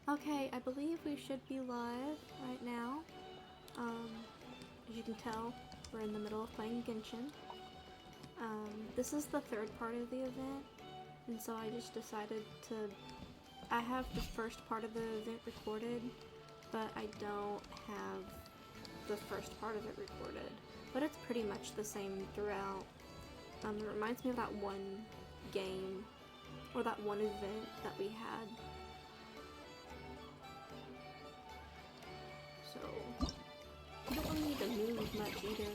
Okay, I believe we should be live right now. As you can tell, we're in the middle of playing Genshin. This is the third part of the event, and so I just decided to... I have the first part of the event recorded, but I don't have the first part of it recorded. But it's pretty much the same throughout. It reminds me of that one game, or that one event that we had. So, you don't really need to move much either.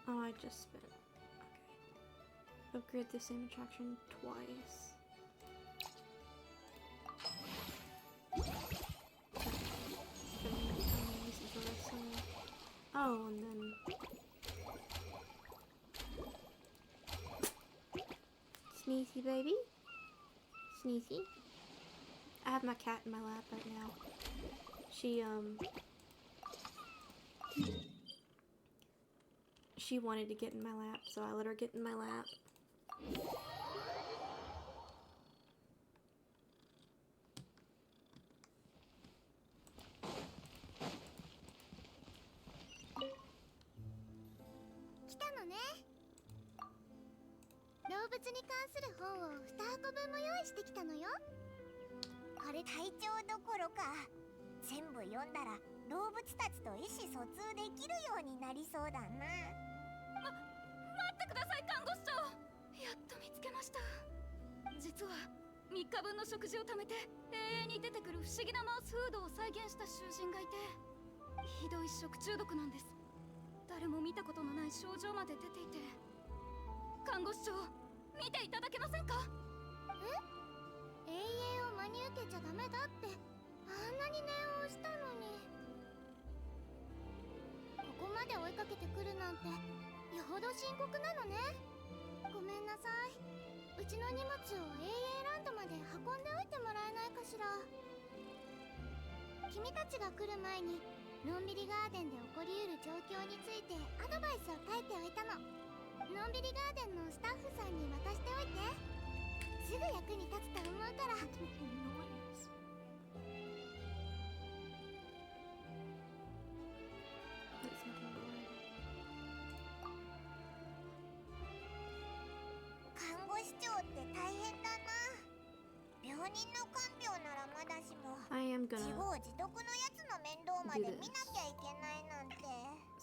Oh, I just spent. Okay. Upgrade the same attraction twice. Oh, and then. Sneezy baby? Sneezy? I have my cat in my lap right now. She wanted to get in my lap, so I let her get in my lap. I am gonna do this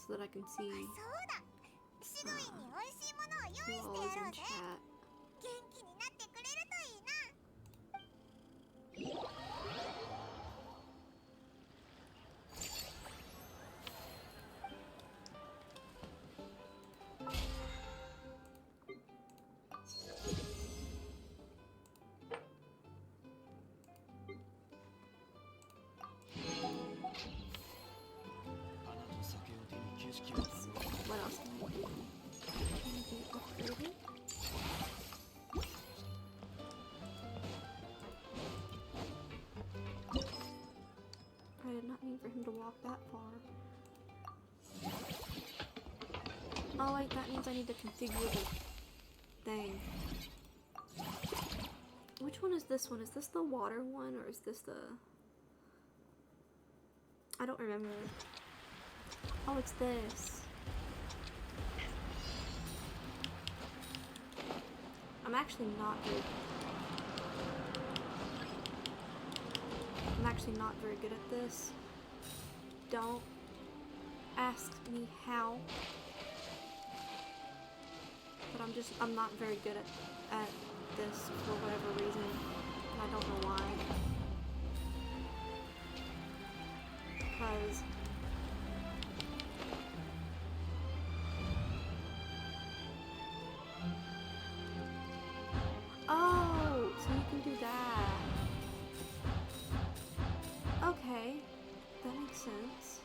so that I can see who all is in chat. What else can I do? Can I do upgrading? I did not mean for him to walk that far. Oh wait, that means I need to configure the thing. Which one is this one? Is this the water one or is this the... I don't remember. Oh, it's this. I'm actually not very good at this. Don't ask me how. But I'm not very good at this for whatever reason. And I don't know why. Because oh, so you can do that. Okay, that makes sense.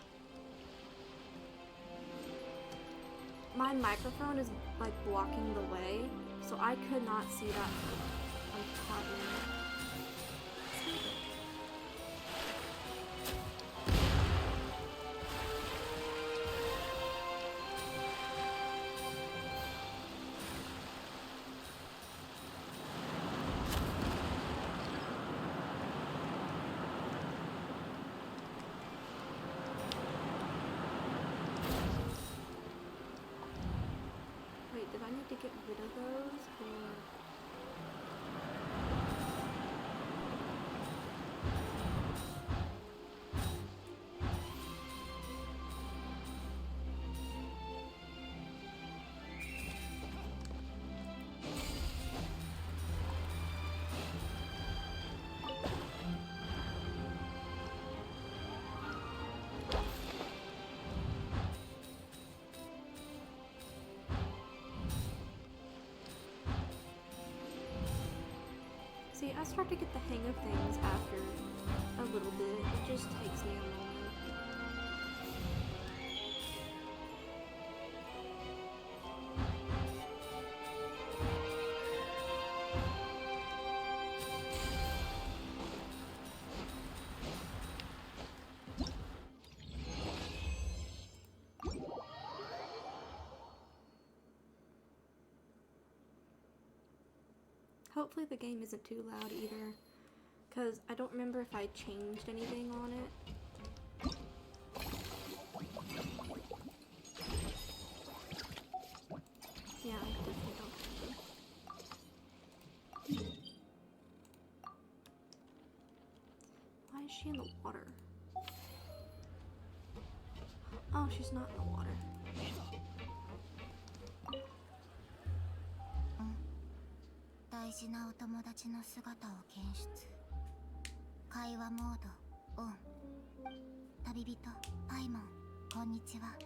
my microphone is like blocking the way, so I could not see that for a hot minute. Wait, did I need to get rid of those, or... See, I start to get the hang of things after a little bit. It just takes me a moment. Hopefully the game isn't too loud either, because I don't remember if I changed anything on it. Yeah, I definitely don't have to. Why is she in the water? Oh, she's not in the water. 大事なお友達の姿を検出。会話モードオン。旅人パイモン、こんにちは。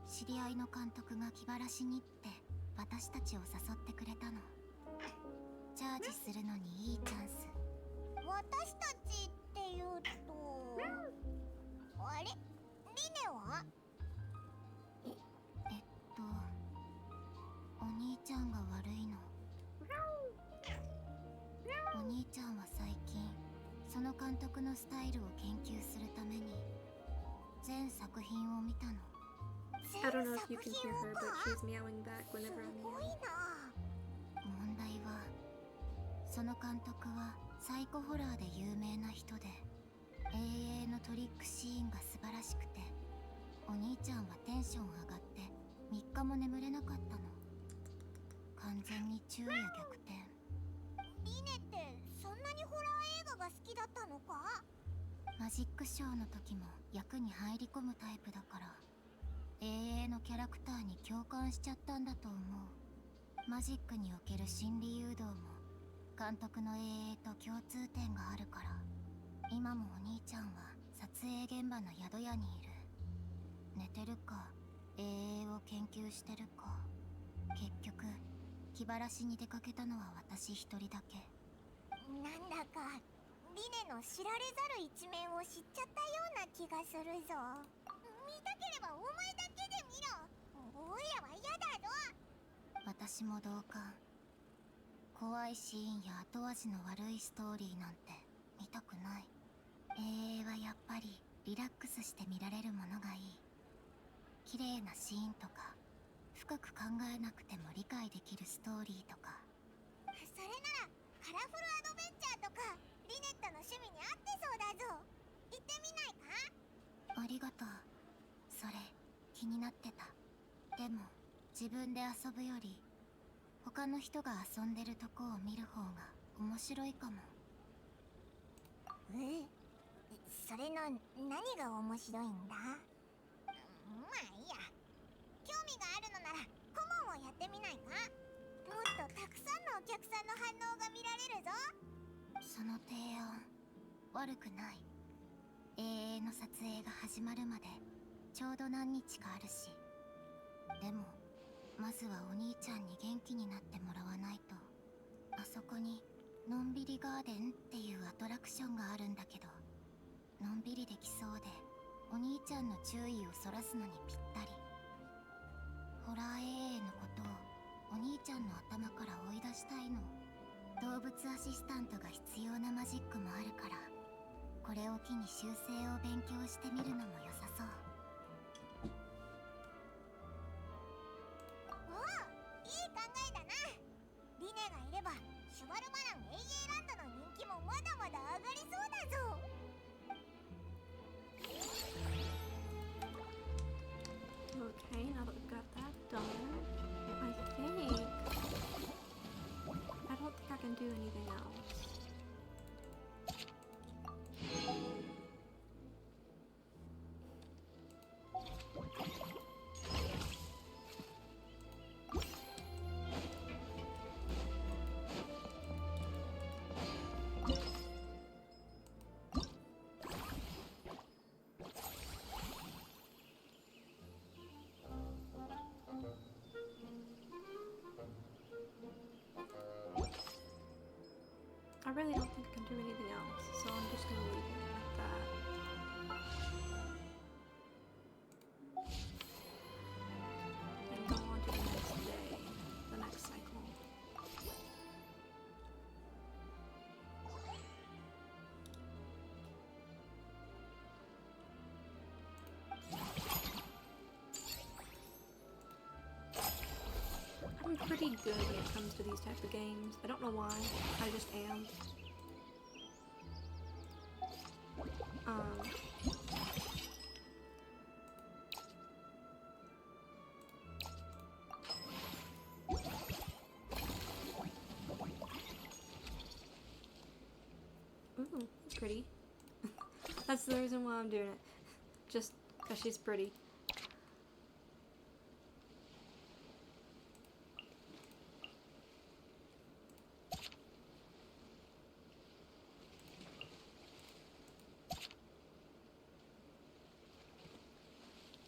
知り合いの監督が気晴らしにって私たちを誘ってくれたの。チャージするのにいいチャンス。私たちっていうと、あれ？リネは？お兄ちゃんが悪いの。お兄ちゃんは最近その監督のスタイルを研究するために全作品を見たの。 I don't know if you can hear her, but she's meowing back whenever I'm meowing. 問題はその監督はサイコホラーで有名な人で、永遠のトリックシーンが素晴らしくて、お兄ちゃんはテンション上がって3日も眠れなかったの。完全に昼夜逆転。リネってそんなにホラー映画が好きだったのか？マジックショーの時も役に入り込むタイプだから、永遠のキャラクターに共感しちゃったんだと思う。マジックにおける心理誘導も監督の永遠と共通点があるから、今もお兄ちゃんは撮影現場の宿屋にいる。寝てるか永遠を研究してるか。結局気晴らしに出かけたのは私一人だけ。なんだかリネの知られざる一面を知っちゃったような気がするぞ。見たければお前だけで見ろ。おいらは嫌だぞ。私も同感。怖いシーンや後味の悪いストーリーなんて見たくない。永遠はやっぱりリラックスして見られるものがいい。綺麗なシーンとか深く考えなくても理解できるストーリーとか。それならカラフルアドベンチャーとかリネットの趣味に合ってそうだぞ。行ってみないか？ありがとう。それ気になってた。でも自分で遊ぶより他の人が遊んでるとこを見る方が面白いかも。それの何が面白いんだ？まあいいや。興味があるのなら顧問をやってみないか？もっとたくさんのお客さんの反応が見られるぞ。その提案悪くない。永遠の撮影が始まるまでちょうど何日かあるし。でもまずはお兄ちゃんに元気になってもらわないと。あそこにのんびりガーデンっていうアトラクションがあるんだけど、のんびりできそうでお兄ちゃんの注意をそらすのにぴったり。ホラー AA のことをお兄ちゃんの頭から追い出したいの。動物アシスタントが必要なマジックもあるから、これを機に修正を勉強してみるのも良さそう。おお、いい考えだな。リネがいればシュバルマラン AA ランドの人気もまだまだ上がりそうだぞ。Okay, now that we've got that done, I don't think I can do anything else. I really don't think I can do anything else, so I'm just gonna leave it at that. And go on to the next day, the next cycle. I'm pretty good when it comes to these type of games. I don't know why, I just am. Ooh, pretty. That's the reason why I'm doing it. Just because she's pretty.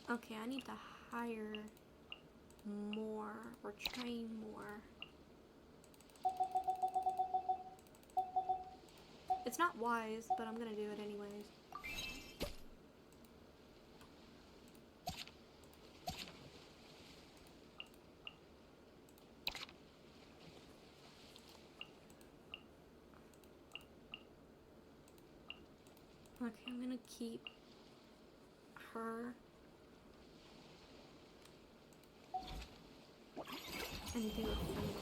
Okay, I need to hire more or train more. It's not wise, but I'm gonna do it anyways. Okay, I'm gonna keep her and do a friendly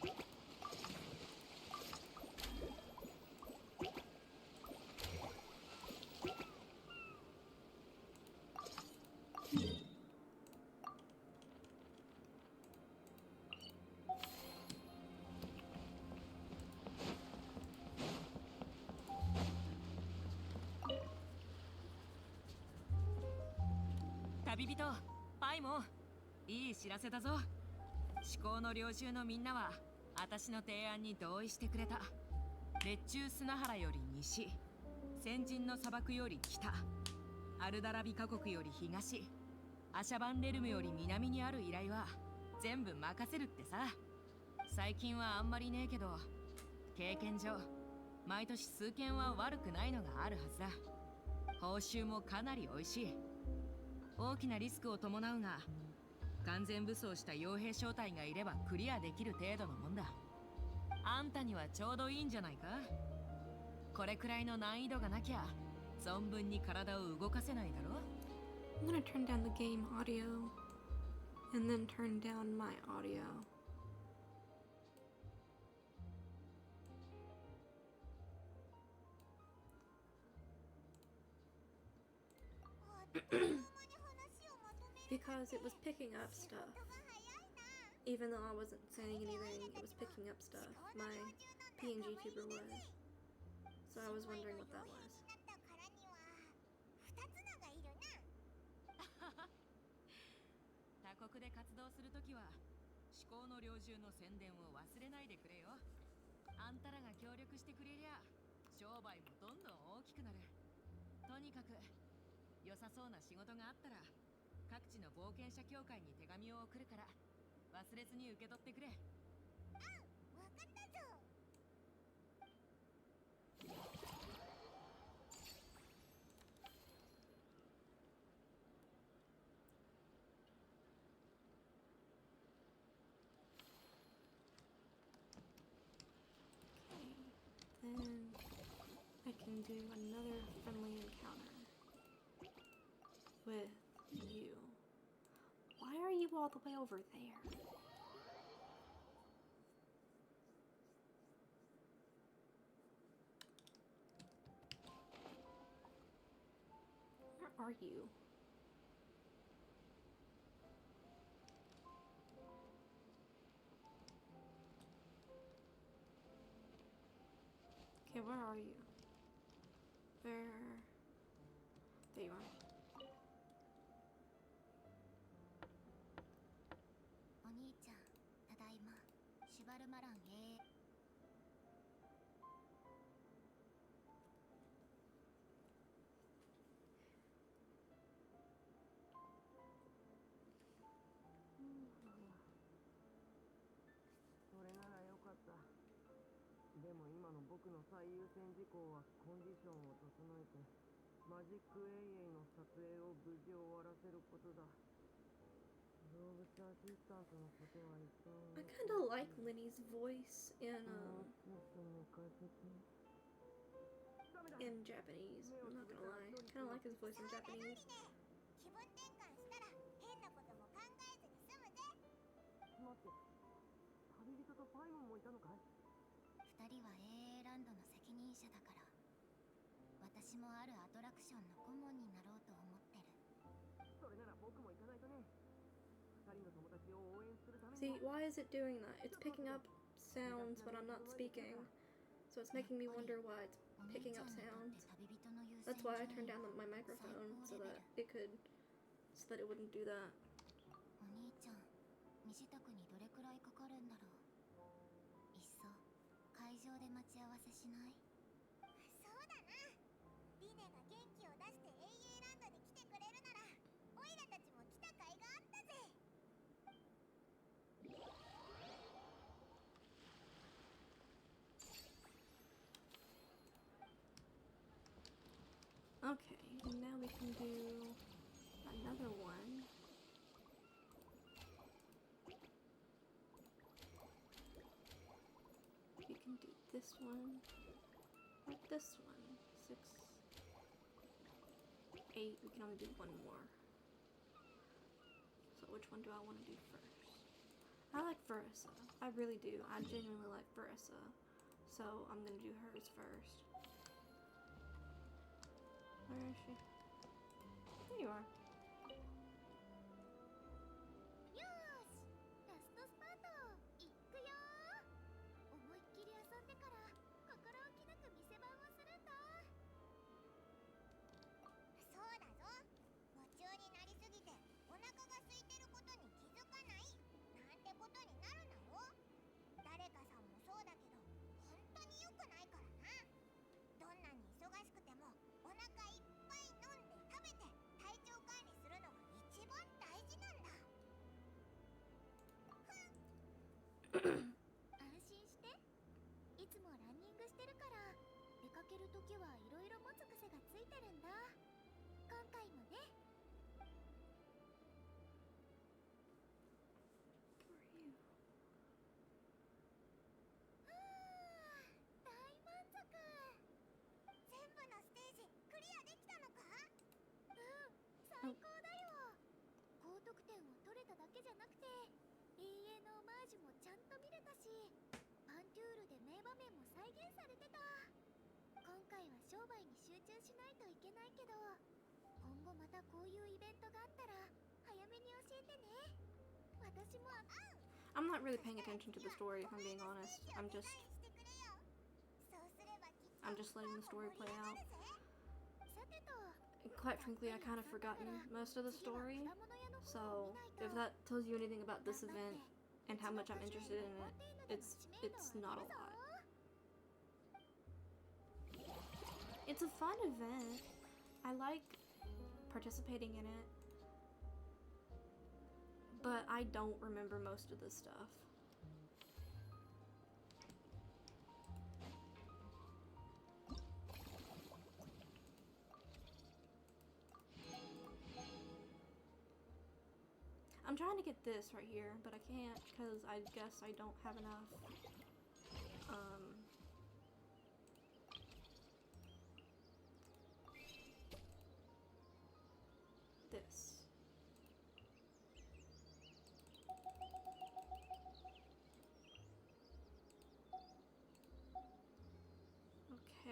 encounter. Tabi bito, Pai mo. いい知らせだぞ。思考の領袖のみんなは私の提案に同意してくれた。列中砂原より西、先人の砂漠より北、アルダラビカ国より東、アシャバンレルムより南にある依頼は全部任せるってさ。最近はあんまりねえけど、経験上毎年数件は悪くないのがあるはずだ。報酬もかなり美味しい。大きなリスクを伴うが、完全武装した傭兵小隊がいればクリアできる程度のもんだ。あんたにはちょうどいいんじゃないか。これくらいの難易度がなきゃ存分に体を動かせないだろ。I'm gonna turn down the game audio and then turn down my audio. Because it was picking up stuff. Even though I wasn't saying anything, it was picking up stuff. My PNG tuber was. So I was wondering what that was. 他国で活動するときは思考の領袖の宣伝を忘れないでくれよ。あんたらが協力してくれりゃ商売もどんどん大きくなる。とにかく良さそうな仕事があったら各地の冒険者協会に手紙を送るから忘れずに受け取ってくれ。わかったぞ。then I can do another friendly encounter with you. Why are you all the way over there? Where are you? Okay, where are you? Where? There you are. お兄ちゃん、ただいま。シュバルマラン A。 それならよかった。でも今の僕の最優先事項はコンディションを整えてマジックエイエイの撮影を無事終わらせることだ。動物アシスタントのことは一旦 I kind of like Linny's voice in もう少し寝かせて。 in Japanese. I'm not gonna lie. I kind of like his voice in そうだなリネ Japanese. 気分転換したら変なことも考えずに済むぜ。待って、旅人とパイモンもいたのかい？ 2人は AA ランドの責任者だから。私もあるアトラクションの顧問になろうと思ってる。それなら僕も行かないとね。2人の友達を応援するために。 See, why is it doing that? It's picking up sounds when I'm not speaking. So it's making me wonder why it's お兄 picking ちゃ up んにとって sounds. 旅人の優先 That's 順 why I 位 turned down は my microphone so that it could, so that it wouldn't do that. お兄ちゃん、身支度にどれくらいかかるんだろう。いっそ会場で待ち合わせしない？そうだな。リネが元気を出して AA ランドに来てくれるならオイラたちも来た甲斐があったぜ。 Okay, now we can do another one. We can do this one, or this one. 6, 8, we can only do one more. So which one do I want to do first? I like Verissa. I really do. I genuinely like Verissa. So I'm gonna do hers first. Where is she? There you are. よーし、ラストスパートいくよー。思いっきり遊んでから心置きなく店番をするんだ。そうだぞ。夢中になりすぎてお腹が空いてることに気づかないなんてことになるなよ。誰かさんもそうだけど本当に良くないからな。どんなに忙しくてもお腹いっぱい飲んで食べて体調管理するのが一番大事なんだ。安心して。いつもランニングしてるから出かけるときはいろいろ持つ癖がついてるんだ。今回もね。 Where are you? 大満足。全部のステージクリアできたのか？最高だよ。高得点を取れただけじゃなくて永遠のオマージュもちゃんと見れたしパントゥールで名場面も再現されてた。今回は商売に集中しないといけないけど今後またこういうイベントがあったら早めに教えてね。私もI'm not really paying attention to the story if I'm being honest. I'm just letting the story play out. And quite frankly, I kind of forgotten most of the story. So if that tells you anything about this event and how much I'm interested in it, it's not a lot. It's a fun event. I like participating in it. But I don't remember most of this stuff. I'm trying to get this right here, but I can't because I guess I don't have enough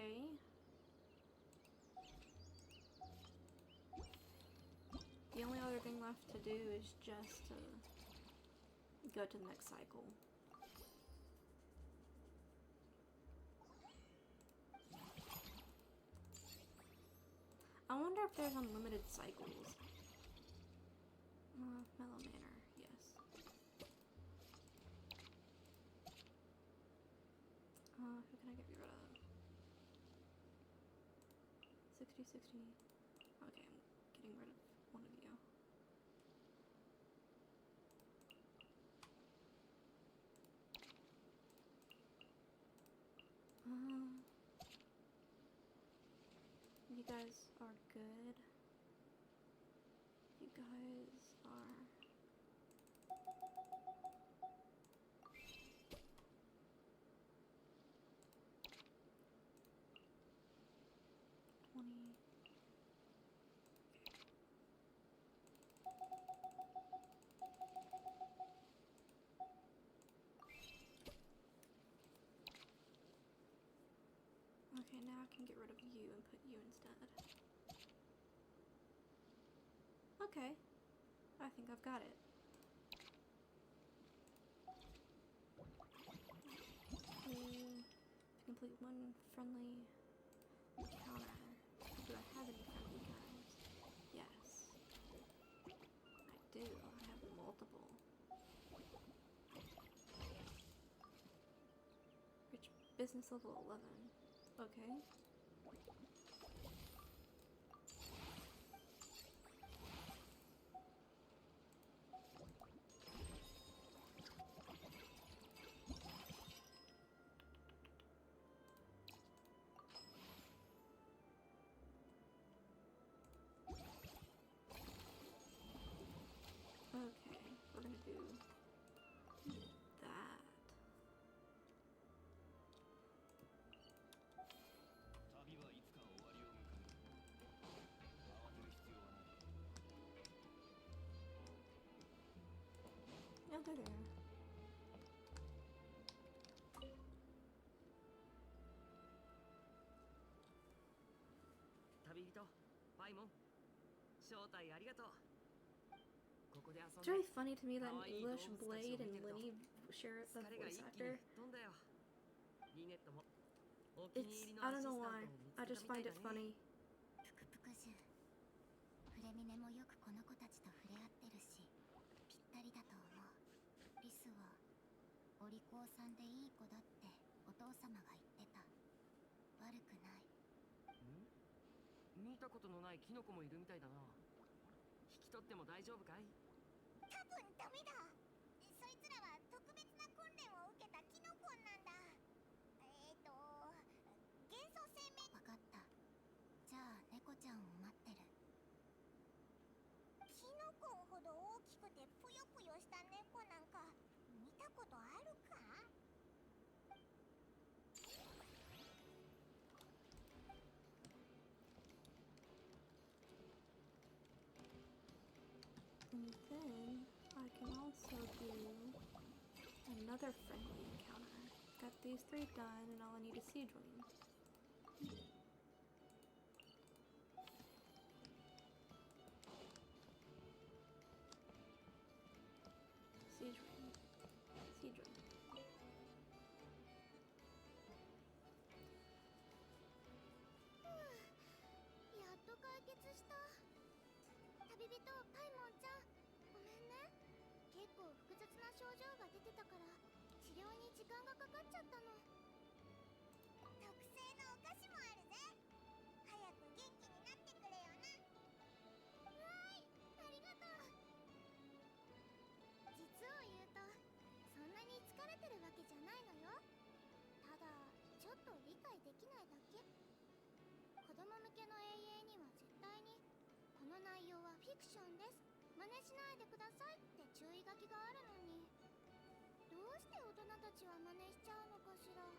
Okay. The only other thing left to do is just to go to the next cycle. I wonder if there's unlimited cycles. Mellow Manor, yes. Who can I get rid of? 60, 60. Okay, I'm getting rid of one of you. You guys are good. You guys are... Okay, now I can get rid of you and put you instead. Okay, I think I've got it. To complete one friendly encounter. Do I have any friendly encounters? Yes. I do. I have multiple. Reach business level 11. Okay. Okay, we're gonna do that. 旅はいつか終わりを迎える。慌てる必要はない。 Okay there. 旅人パイモン、招待ありがとう。ここで遊ん It's で really funny to me that 可愛い English 動物たちを Blade 見て and ると Lenny share the 疲れが voice 一気に actor. 吹っ飛んだよ。リネットもお気に入 It's りの I アシ don't ス know タン why. トを見つ I け just たみ find たい it だね。 funny. ぷくぷくじゅフレミネもよくこの子たちと触れ合ってるしぴったりだと思う。リスはお利口さんでいい子だってお父様が言ってた。悪くない。見たことのないキノコもいるみたいだな。引き取っても大丈夫かい？多分ダメだ。そいつらは特別な訓練を受けたキノコなんだ。幻想生命。わかった。じゃあ猫ちゃんを待ってる。キノコほど大きくてぷよぷよした猫なんか見たことあるか？ And then I can also do another friendly encounter. Got these 3 done, and all I need is Siege Wing. Siege Wing. Siege Wing. やっと解決した。旅人パイモンちゃん、ごめんね。結構複雑な症状が出てたから治療に時間がかかっちゃったの。特製のお菓子もあるぜ。早く元気になってくれよな。はーい、ありがとう。実を言うとそんなに疲れてるわけじゃないのよ。ただちょっと理解できないだけ。子供向けの永遠には絶対にこの内容はフィクションです、真似しないでくださいって注意書きがあるのに、どうして大人たちは真似しちゃうのかしら。よ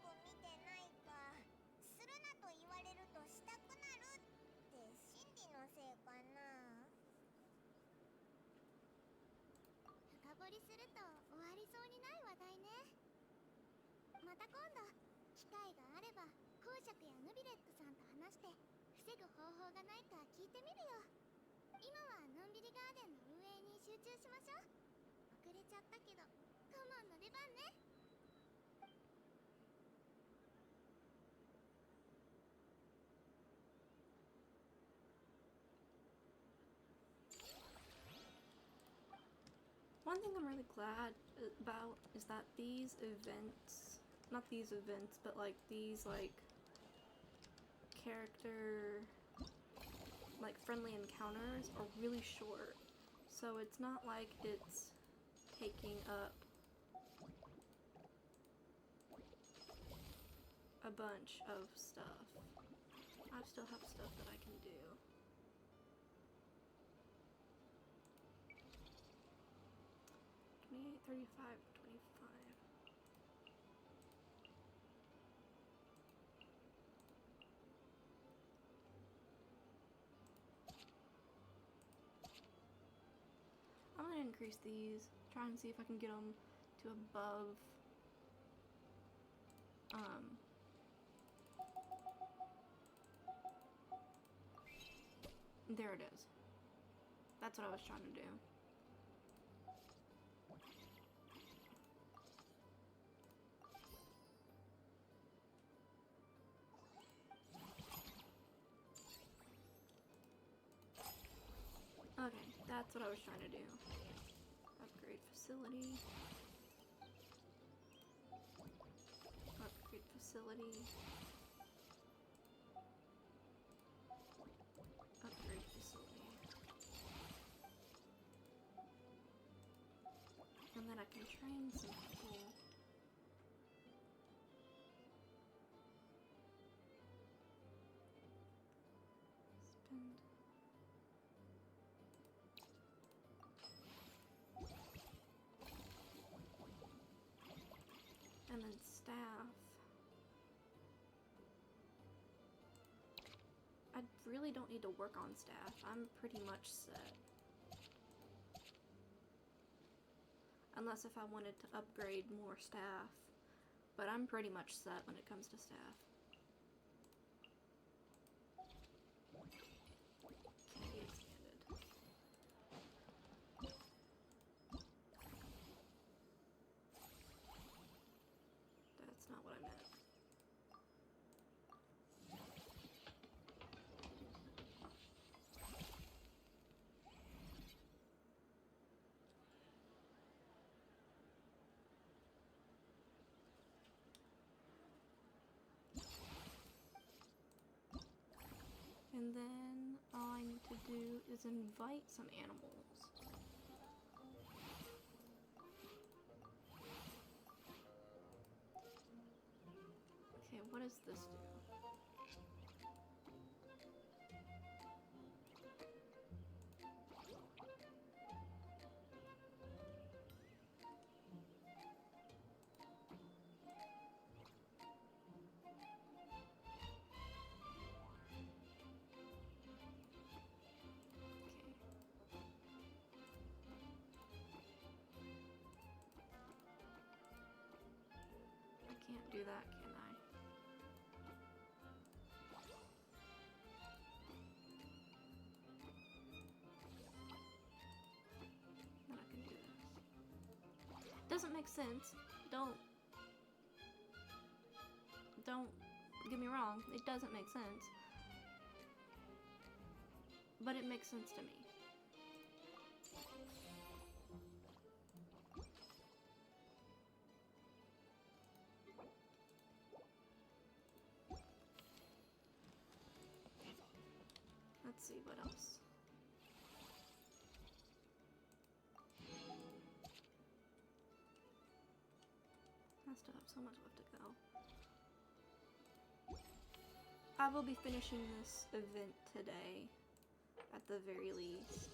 く見てないか。するなと言われるとしたくなるって心理のせいかな。深掘りすると終わりそうにない話題ね。また今度機会があれば公爵やヌビレットさんと話して防ぐ方法がないか聞いてみるよ。今はのんびりガーデンの運営に集中しましょう。遅れちゃったけどカモンの出番ね。One thing I'm really glad about is that these events, not these events, but like these like character like friendly encounters are really short. So it's not like it's taking up a bunch of stuff. I still have stuff that I can do. $28, $35, $25. I'm gonna increase these, try and see if I can get them to above there it is. That's what I was trying to do. Okay, that's what I was trying to do. Upgrade facility. Upgrade facility. Upgrade facility. And then I can train some people. Spend. And then staff. I really don't need to work on staff. I'm pretty much set. Unless if I wanted to upgrade more staff. But I'm pretty much set when it comes to staff. Can't be expanded. That's not what I meant. And then all I need to do is invite some animals. Okay, what does this do? I can't do that, can I? Then I can do this. Doesn't make sense. Don't get me wrong. It doesn't make sense. But it makes sense to me. Let's see what else. I still have so much left to go. I will be finishing this event today, at the very least.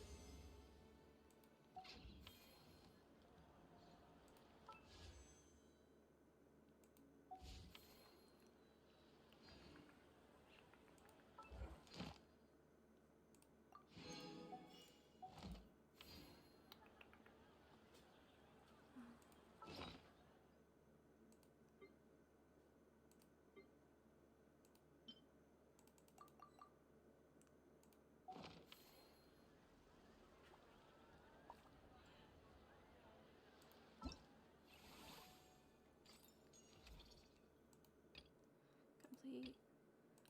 Wait.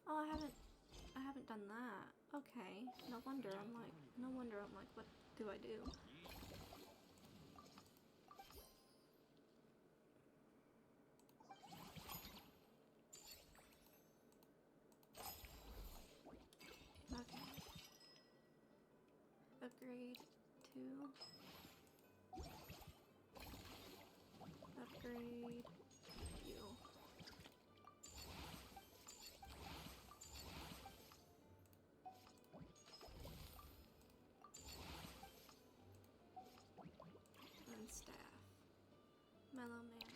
Oh, I haven't done that. Okay. No wonder I'm like, what do I do? Okay. Upgrade 2. Upgrade you. And staff. Mellow Manor.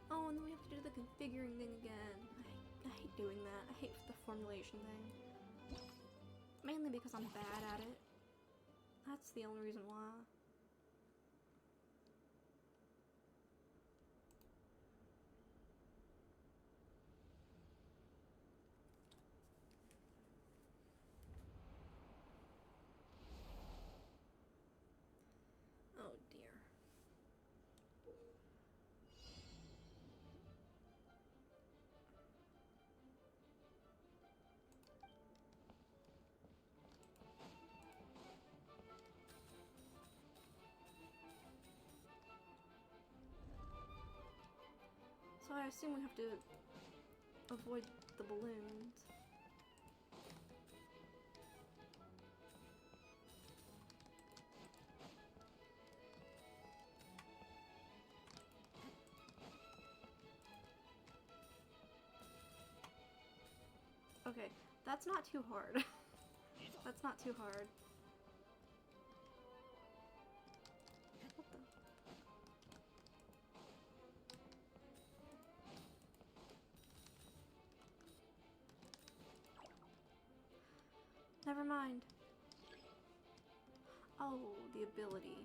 Oh, and then we have to do the configuring thing again. I hate doing that. I hate the formulation thing. Mainly because I'm bad at it. That's the only reason why. Oh dear. So I assume we have to avoid the balloons. Okay, that's not too hard. That's not too hard. What the? Never mind. Oh, the ability.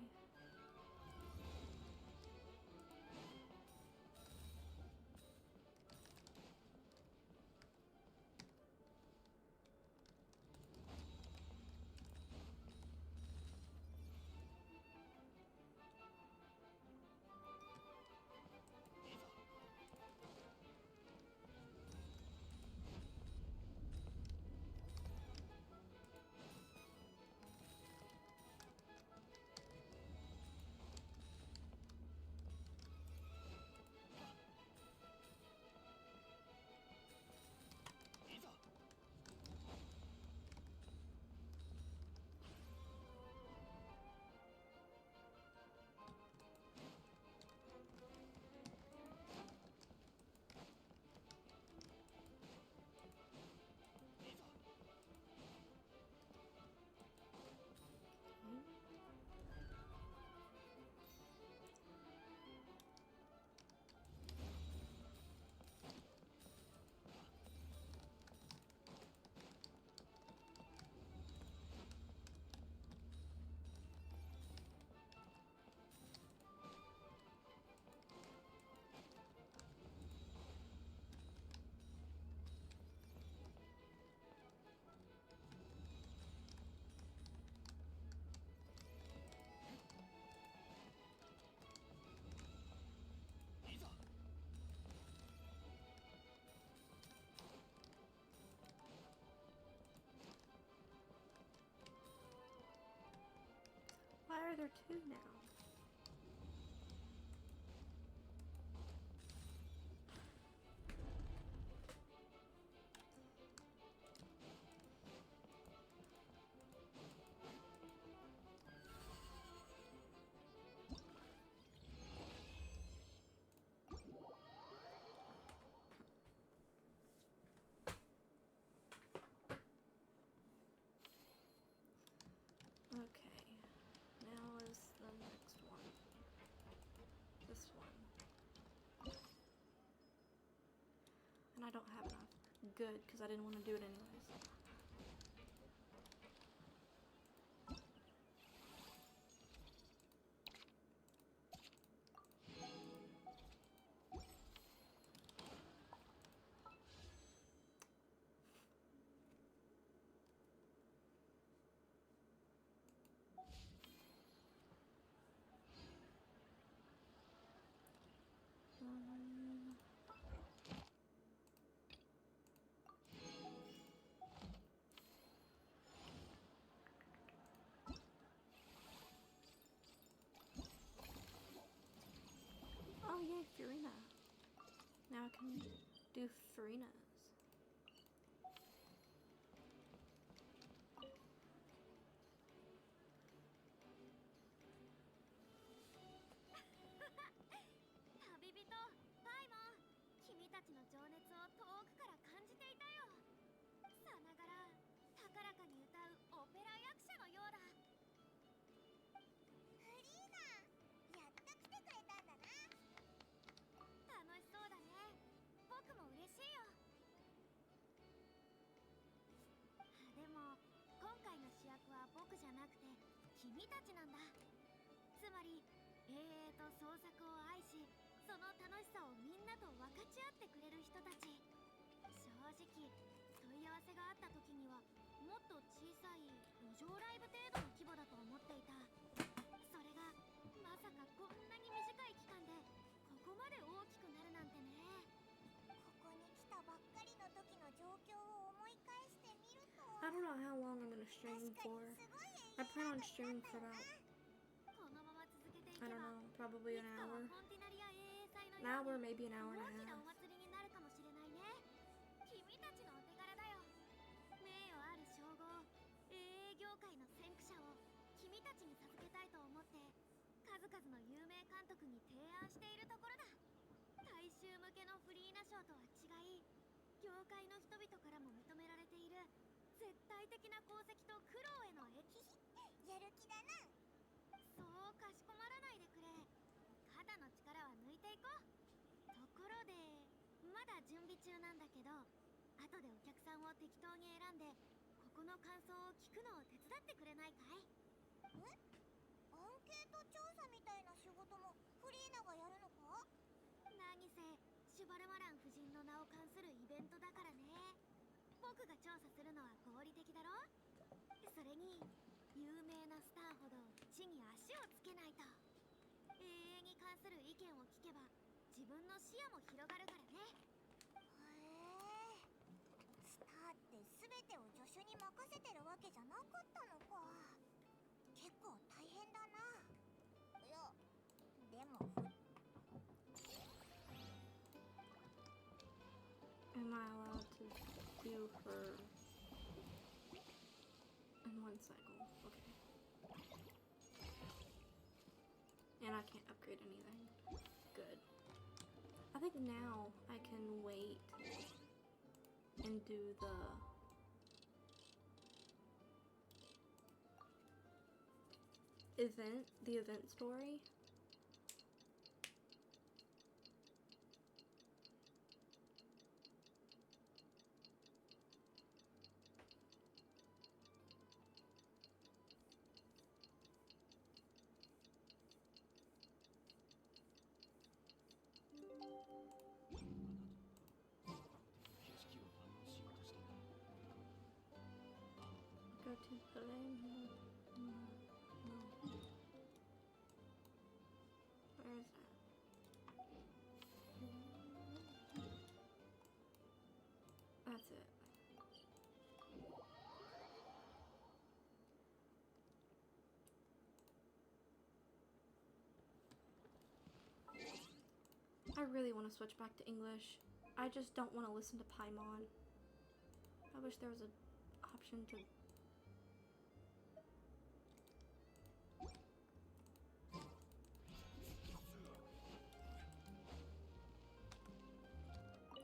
Why are there two now? Okay. don't have enough. Good, because I didn't want to do it anyways. Oh yay, Furina. Now I can do Furinas. I don't know how long I'm gonna stream for. I plan on streaming for about, I don't know, probably an hour. An hour, maybe an hour and a half. Am I allowed to do her in one cycle? Okay. And I can't upgrade anything. Good. I think now I can wait and do the event story. Go to play mode. No. Where is that? That's it. I really want to switch back to English. I just don't want to listen to Paimon. I wish there was an option to...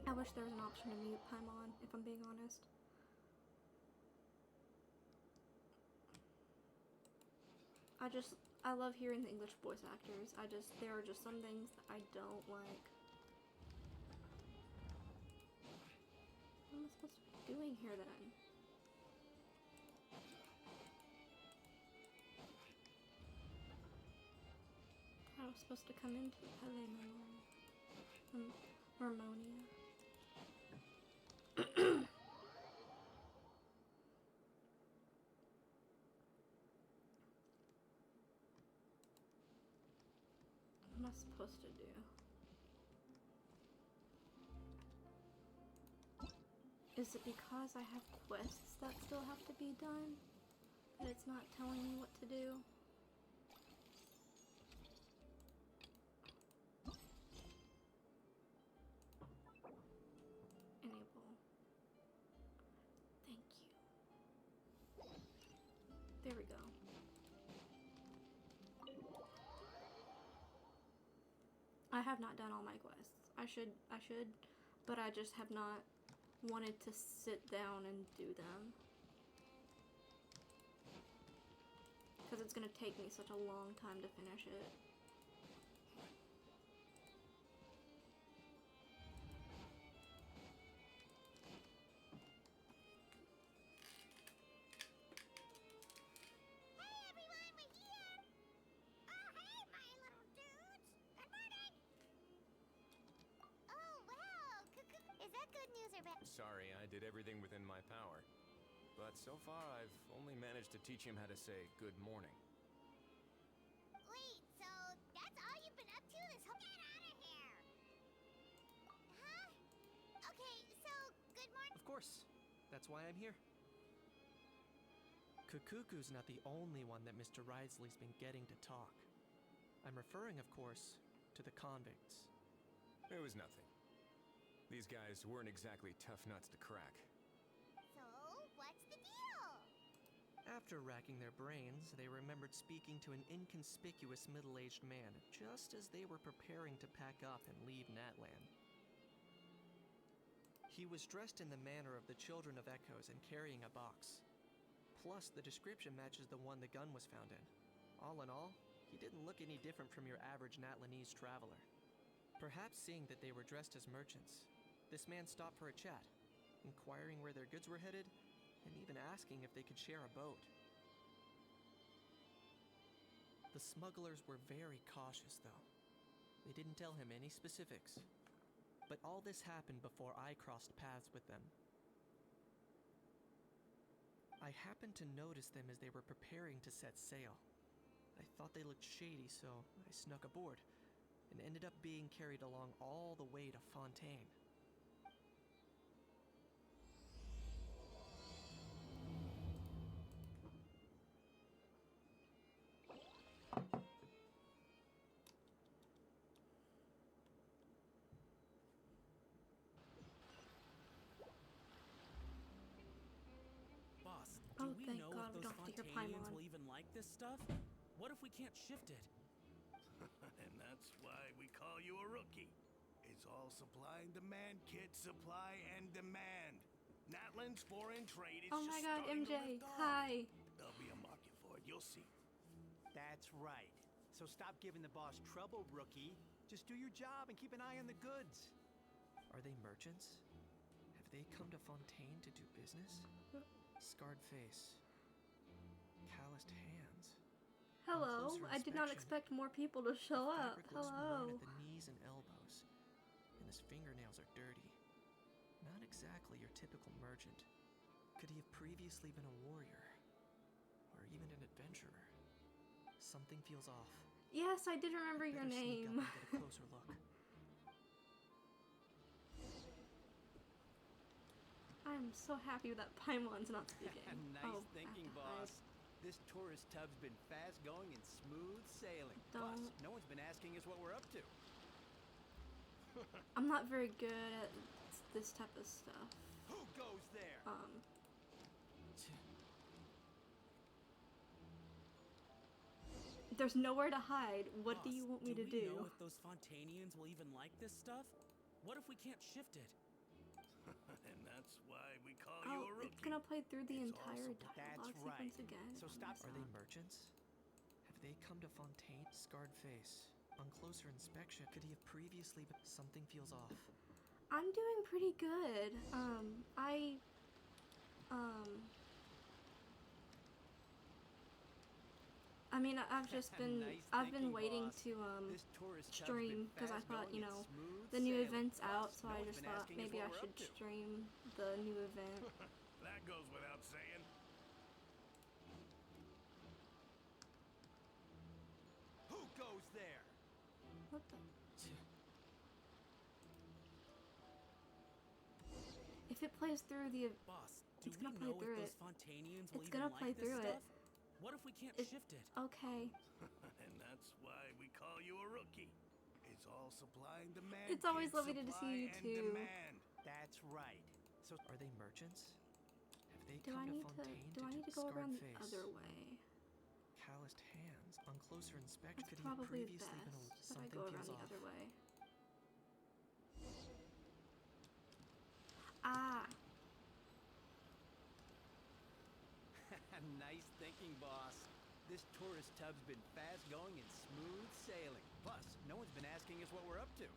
I wish there was an option to mute Paimon, if I'm being honest. I love hearing the English voice actors. There are just some things that I don't like. doing here then? I was supposed to come into Palais Harmonia. What am I supposed to do? Is it because I have quests that still have to be done that it's not telling me what to do? Enable. Thank you. There we go. I have not done all my quests. I should, but I just have not wanted to sit down and do them. Because it's gonna take me such a long time to finish it. Hey everyone, we're here! Oh hey, my little dudes! Good morning! Oh wow! Is that good news or bad? Sorry, I did everything within my power. But so far, I've only managed to teach him how to say good morning. Wait, so that's all you've been up to this whole— Get out of here! Huh? Okay, so good morning. Of course. That's why I'm here. Kukuku's not the only one that Mr. Risley's been getting to talk. I'm referring, of course, to the convicts. It was nothing. These guys weren't exactly tough nuts to crack. So, what's the deal? After racking their brains, they remembered speaking to an inconspicuous middle-aged man just as they were preparing to pack up and leave Natland. He was dressed in the manner of the Children of Echoes and carrying a box. Plus, the description matches the one the gun was found in. All in all, he didn't look any different from your average Natlanese traveler. Perhaps seeing that they were dressed as merchants, this man stopped for a chat, inquiring where their goods were headed, and even asking if they could share a boat. The smugglers were very cautious, though. They didn't tell him any specifics. But all this happened before I crossed paths with them. I happened to notice them as they were preparing to set sail. I thought they looked shady, so I snuck aboard, and ended up being carried along all the way to Fontaine. Boss, Oh, do we thank know God if we those don't have to hear Fontanians Paimon. will even like this stuff? What if we can't shift it? And that's why we call you a rookie. It's all supply and demand, kid. Supply and demand. Natland's foreign trade is Oh my just God, starting to MJ, lift off. hi. There'll be a market for it, you'll see. That's right. So stop giving the boss trouble, rookie. Just do your job and keep an eye on the goods. Are they merchants? Have they come to Fontaine to do business? Scarred face. Calloused hands. Hello. closer I did not inspection, expect more people to show The up. fabric looks worn Hello. at the knees and elbows, and his fingernails are dirty. Not exactly your typical merchant. Could he have previously been a warrior? Or even an adventurer? Something feels off. Yes, I did remember your Better sneak up name. and get a closer look. I'm so happy that Paimon's not speaking. Nice oh, thinking, I have to hide. boss. This tourist tub's been fast going and smooth sailing. Plus, Don't- no one's been asking us what we're up to. I'm not very good at this type of stuff. Who goes there? There's nowhere to hide. What do Boss, you want me to Do we do? know if those Fontanians will even like this stuff? What if we can't shift it? And that's why we call Oh, you a rookie. it's gonna play through the It's entire also- dialogue That's right. sequence again. So Oh stop- my Are they God. merchants? Have they come to Fontaine? Scarred face. On closer inspection, could he have previously been... Something feels off. I'm doing pretty good. I mean, I've just been Nice I've been thinking, waiting boss. to This tourist tub's been stream because I fast thought, going you and know, smooth the new sailing. event's out, Plus, so no I one's just been thought asking us maybe what I we're should up to. stream the new event. That goes without saying. Who goes there? What the? If it plays through the, Boss, do it's we gonna play know if through those it. Fontanians will It's even gonna like play this through it. stuff? What if we can't It- shift it? Okay. And that's why we call you a rookie. It's all supply and demand. It's always kids, lovely to supply see you and too. Demand. That's right. So Are they merchants? Have they Do come I need to to? Fontaine Do I need to go scarred around the face, other way? calloused hands? On closer inspection, That's could he have probably previously best been a, that I something go around feels the off? other way. Ah, nice thinking, boss. This tourist tub's been fast going and smooth sailing. Plus, no one's been asking us what we're up to.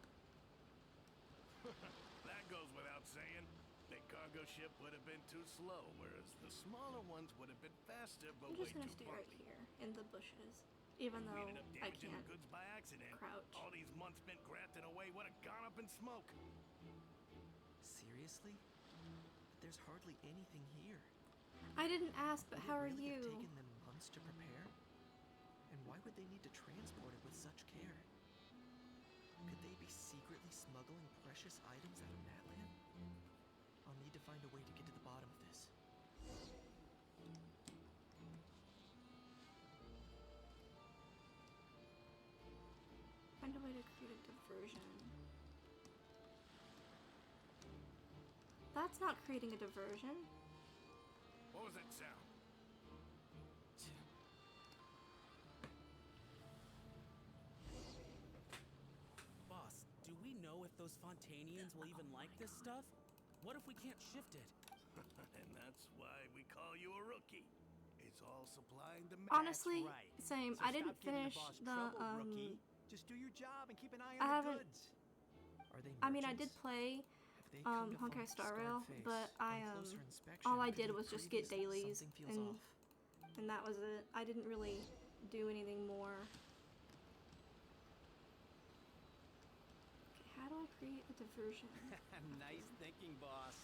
That goes without saying. Big cargo ship would have been too slow, whereas the smaller ones would have been faster, but I'm way just gonna too stay right bumpy. here in the bushes, even We though ended up I damaging can't the goods by accident. crouch. All these months spent grafting away would have gone up in smoke. Seriously? There's hardly anything here. I didn't ask, but Would how it are really have you? taken them months to prepare? And why would they need to transport it with such care? Could they be secretly smuggling precious items out of Natlan? I'll need to find a way to get to the bottom of this. Find a way to create a diversion. That's not creating a diversion. What was that sound? Boss, do we know if those Fontanians will even like this stuff? What if we can't shift it? And that's why we call you a rookie. It's all supply and demand. Honestly, That's right. same. So I didn't stop giving finish boss the trouble, rookie. Just do your job and keep an eye I on the haven't- goods. Are they I mean, I did merchants? play Have they come to Honkai Fontaine Star Rail, scarred face? but I On closer inspection, all I could did he was just get previously- dailies something feels and off. and that was it. I didn't really do anything more. Okay, how do I create a diversion? Nice thinking, boss.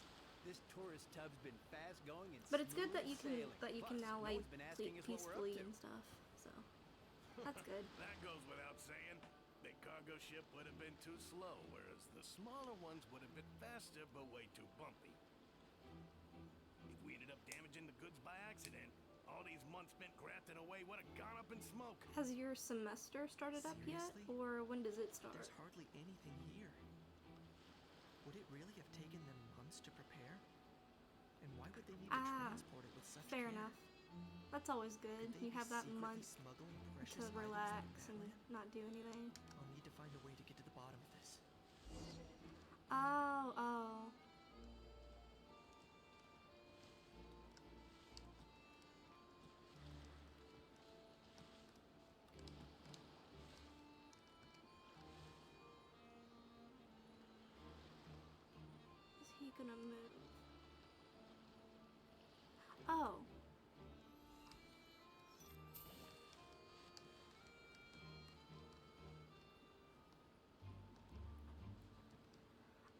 This tourist tub's been fast going and But it's good that you smooth can sailing. now Plus, no like one's been asking us what we're up peacefully to. and stuff. So that's good. That goes without saying. Big cargo ship would have been too slow, whereas the smaller ones would have been faster, but way too bumpy. If we ended up damaging the goods by accident, all these months spent grafting away would have gone up in smoke. Has your semester started up yet, Seriously? or when does it start? There's hardly anything here. Would it really have taken them months to prepare? And why would they need to transport it with such Fair care? enough. That's always good. Could they You be have that secretly month smuggling precious to items out of relax and Natlan? not do anything. I'll need to find a way to get to the bottom of this. Oh. Is he gonna move? Oh.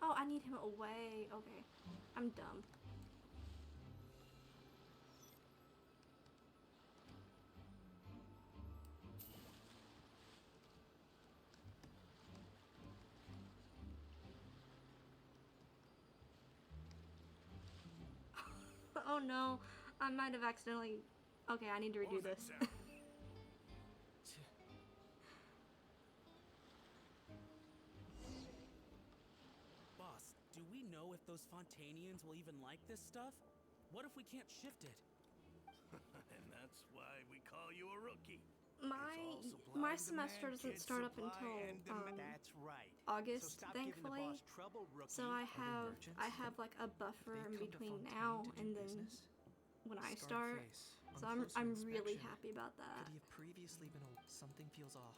Oh, I need him away. Okay. I'm dumb. Oh no. I might have accidentally... Okay, I need to What redo was that this. sound? Boss, do we know if those Fontanians will even like this stuff? What if we can't shift it? And that's why we call you a rookie. My It's all supply my and semester demand, doesn't kids, start up supply until and demand. That's right. August, so stop giving the thankfully. boss trouble, rookie. So I they have merchants? like a buffer Have in they come to between Fontaine now to do and then business? when I Scarred start. face. So On closer I'm really inspection, happy about that. Could he have previously been a... something feels off.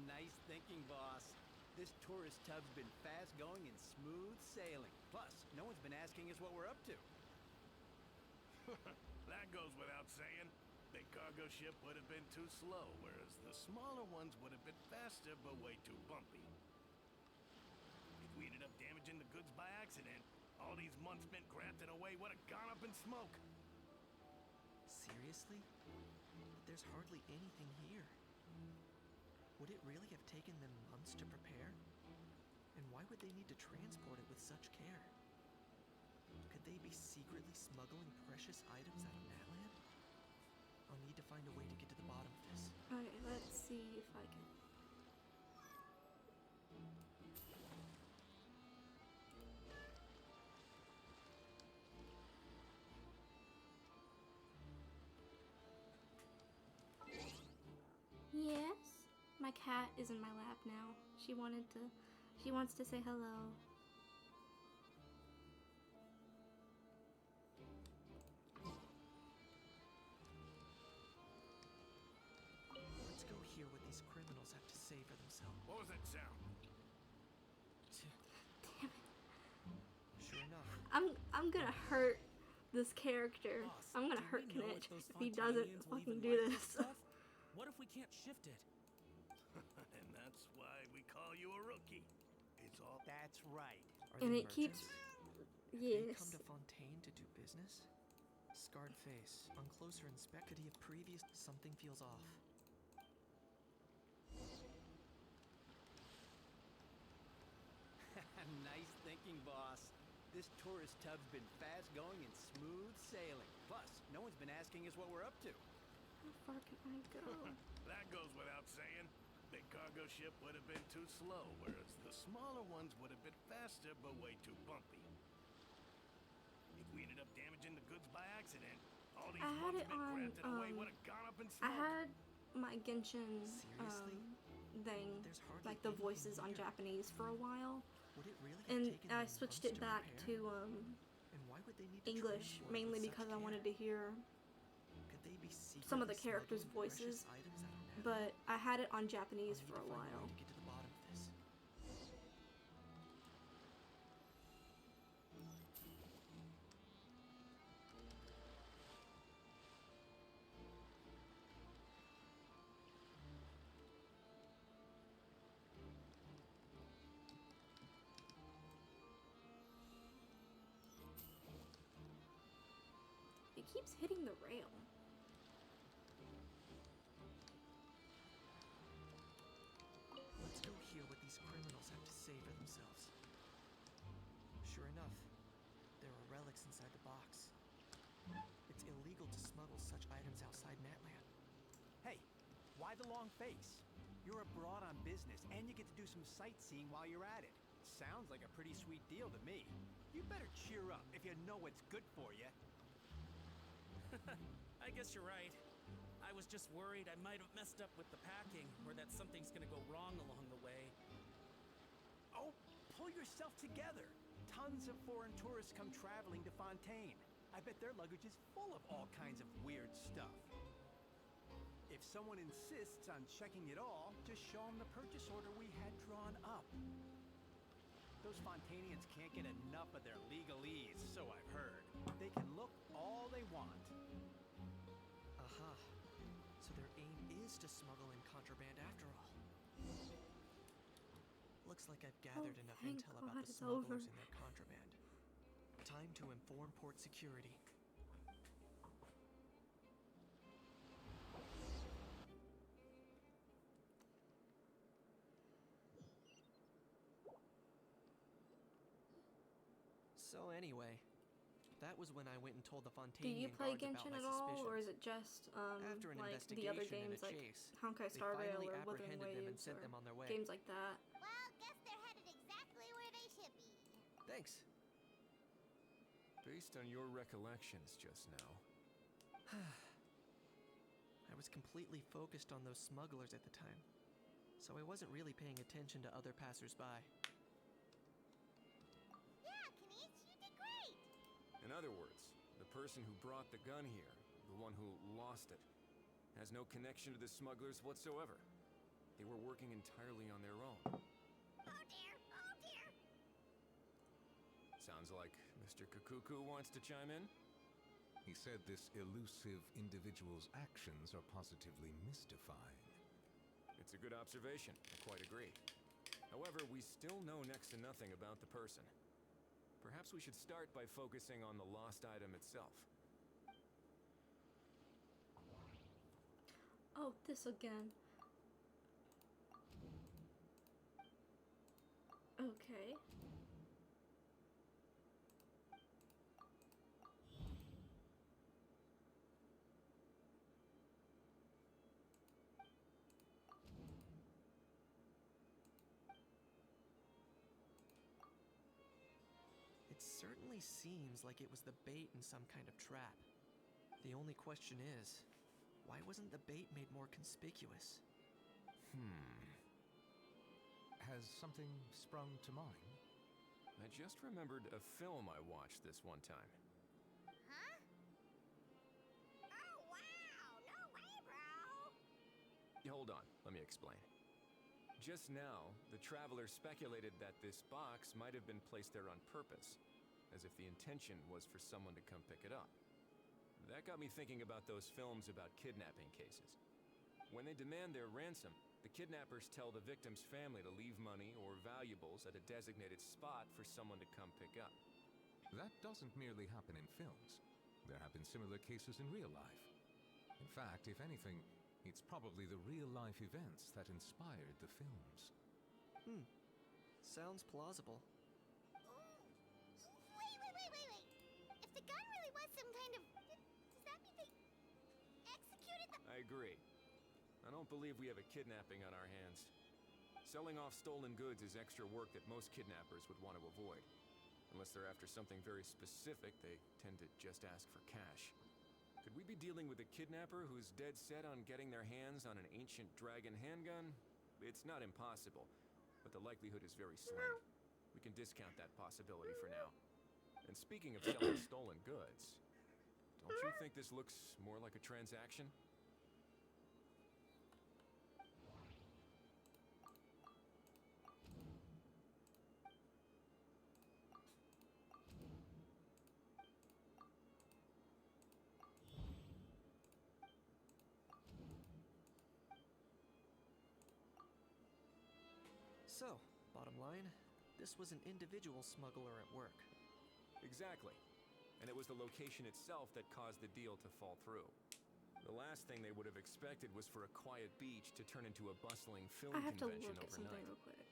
Nice thinking, boss. This tourist tub's been fast going and smooth sailing. Plus, no one's been asking us what we're up to. That goes without saying. Big cargo ship would have been too slow, whereas the smaller ones would have been faster but way too bumpy. If we ended up damaging the goods by accident, all these months spent grafting away would have gone up in smoke. Seriously? But there's hardly anything here. Would it really have taken them months to prepare? And why would they need to transport it with such care? Could they be secretly smuggling precious items out of Natland? I'll need to find a way to get to the bottom of this. Okay, let's see if I can. Yes? My cat is in my lap now. She wants to say hello. Let's go hear what these criminals have to say for themselves. What was that sound? Damn it. Sure enough, I'm gonna hurt this character. Boss, I'm gonna do hurt we know Knitch if those if he doesn't Fontanians will fucking even do like this. stuff? What if we can't shift it? And that's why we call you a rookie. It's all That's right. are And they it keeps. merchants? They Yes. come to Fontaine to do business? Scarred face. On closer inspection, could he have previous? Something feels off. Nice thinking, boss. This tourist tub's been fast going and smooth sailing. Plus, no one's been asking us what we're up to. How far can I go? That goes without saying. Big cargo ship would have been too slow, whereas the smaller ones would have been faster but way too bumpy. If we ended up damaging the goods by accident, all these I had months it spent on, grafting away would have gone up in I smoke. had my Genshin Seriously? thing, There's hardly like the anything voices on here. Japanese for a while, Would it really have and taken I them switched months it back prepare? to And why would they need to English, transport it mainly with such because I wanted care? to hear, Could they be some of the secretly characters' smuggling precious voices, items out of Natland? but I had it on I'll Japanese need for to a find a while. way to get to the bottom of this. It keeps hitting the rail. Let's go hear what these criminals have to say for themselves. Sure enough, there are relics inside the box. It's illegal to smuggle such items outside Natland. Hey, why the long face? You're abroad on business, and you get to do some sightseeing while you're at it. Sounds like a pretty sweet deal to me. You better cheer up if you know what's good for you. I guess you're right. I was just worried I might have messed up with the packing, or that something's gonna go wrong along the way. Oh, pull yourself together. Tons of foreign tourists come traveling to Fontaine. I bet their luggage is full of all kinds of weird stuff. If someone insists on checking it all, just show them the purchase order we had drawn up. Those Fontainians can't get enough of their legalese, so I've heard. They can look all they want. Aha. So their aim is to smuggle in contraband after all. Looks like I've gathered enough thank intel about God the it's over. smugglers and their contraband. Time to inform port security. So anyway, that was when I went and told the Do Fontainian you play guards Genshin about at my all, or suspicions. is it just After an like the other investigation and games a like chase, Honkai they Star Rail finally or Wuthering apprehended them and Waves sent or them on their way. games like that? Well, guess they're headed exactly where they should be. Thanks. Based on your recollections just now, I was completely focused on those smugglers at the time, so I wasn't really paying attention to other passersby. Yeah, Kanish, you did great. in other words, the person who brought the gun here, the one who lost it, has no connection to the smugglers whatsoever. They were working entirely on their own. Sounds like Mr. Kukuku wants to chime in. He said this elusive individual's actions are positively mystifying. It's a good observation. I quite agree. However, we still know next to nothing about the person. Perhaps we should start by focusing on the lost item itself. Oh, this again. Okay. It certainly seems like it was the bait in some kind of trap. The only question is, why wasn't the bait made more conspicuous? Has something sprung to mind? I just remembered a film I watched this one time. Huh? Oh, wow! No way, bro! Hold on, let me explain. Just now, the traveler speculated that this box might have been placed there on purpose, as if the intention was for someone to come pick it up. That got me thinking about those films about kidnapping cases. When they demand their ransom, the kidnappers tell the victim's family to leave money or valuables at a designated spot for someone to come pick up. That doesn't merely happen in films. There have been similar cases in real life. In fact, if anything, it's probably the real-life events that inspired the films. Sounds plausible. Wait. If the gun really was some kind of... Does that mean they executed the... I agree. I don't believe we have a kidnapping on our hands. Selling off stolen goods is extra work that most kidnappers would want to avoid. Unless they're after something very specific, they tend to just ask for cash. Could we be dealing with a kidnapper who's dead set on getting their hands on an ancient dragon handgun? It's not impossible, but the likelihood is very slim. We can discount that possibility for now. And speaking of selling stolen goods, don't you think this looks more like a transaction? So, bottom line, this was an individual smuggler at work. Exactly. And it was the location itself that caused the deal to fall through. The last thing they would have expected was for a quiet beach to turn into a bustling film I have to convention look at something overnight. real quick.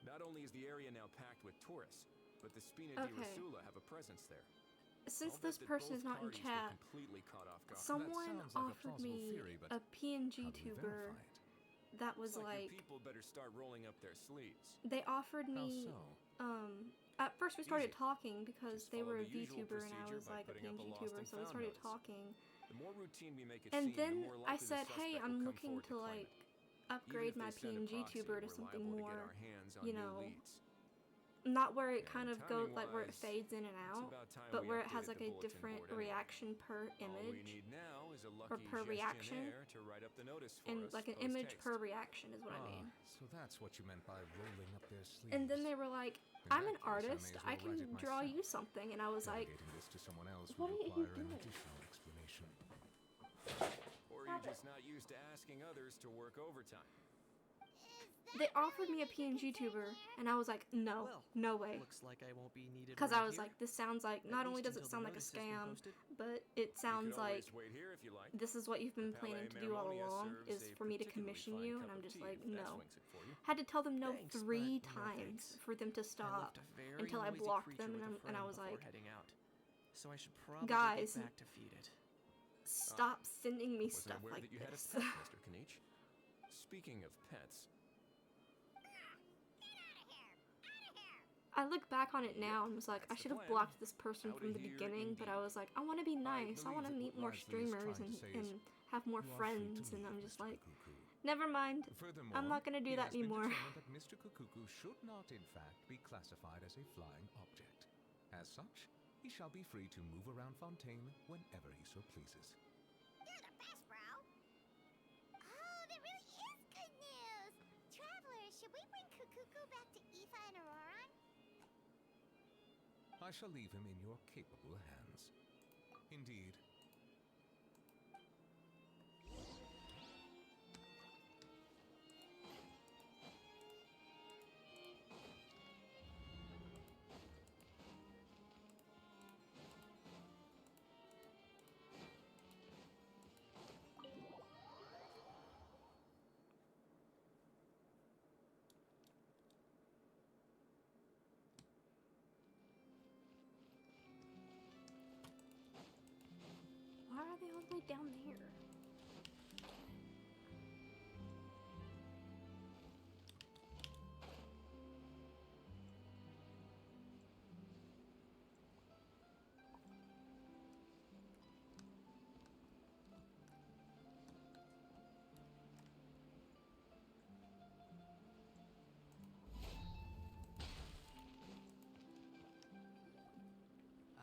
Not only is the area now packed with tourists, but the Spina di Okay. Rosula have a presence there. Since I'll this bet that person is both not in parties were chat, completely caught off guard. someone sounds like a offered plausible me theory, but a PNG how do we tuber verify it? that was Looks like like... your people better start rolling up their sleeves. They offered How me... so? At first we started Easy. talking because Just they follow were a the usual VTuber and I procedure was by like a putting up a PNG lost tuber, and so we found started notice. talking. The more routine we make it And seem, then the more I likely said, the hey, suspect I'm will come looking forward to claim like it. upgrade Even my if they send a PNG proxy, tuber to we're something liable to more, get our hands on you new know, leads. not where it And kind of goes, like where it timing-wise, fades in and It's out, about time but we where it has updated like the a bulletin different board anyway. reaction per All we image, need now is a or lucky per reaction, gestionnaire to write up the notice for and us like an image post-haste. per reaction is what I mean. So that's what you meant by rolling up their sleeves. And then they were like, In I'm that an case, I artist, may as I well can write it draw myself. you something, and I was like, Delegating this to someone else what would are you require an doing? additional explanation. Or you're just not used to asking others to work overtime. they offered me a PNG tuber, and I was like, no, Well, no way. Looks like I won't be needed Because I around was here, like, this sounds like, at not only least does it until sound the like a notice has been scam, posted. but it sounds You could like always wait here if you like. this is what you've been The planning to Palais do all Marmonia along, serves is a for me to particularly commission fine you, cup and I'm of just tea, like, if that no. swings it for you. Had to tell them no Thanks, 3 but no times thanks. for them to I stop left a very until I noisy blocked creature them, with a and I friend was before like, heading out. So I should probably guys, get back to feed it. stop sending me Wasn't stuff aware like that you had a this. pet, Mr. Kanich. Speaking of pets, I look back on it now and was like, I That's the should have plan. blocked this person Out from of the here, beginning, but I indeed. was like, I want to be nice. I believe want to that meet what more Wisely is streamers trying to say and is have more you are free to friends, and leave, I'm just Mr. like, Kukuku. never mind. Furthermore, I'm not going to do it that has been anymore. determined that Mr. Kukuku should not, in fact, be classified as a flying object. As such, he shall be free to move around Fontaine whenever he so pleases. You're the best, bro. Oh, that really is good news. Travelers, should we bring Kukuku back to Aoife and Auroran? I shall leave him in your capable hands. Indeed. Why are they all the way down there?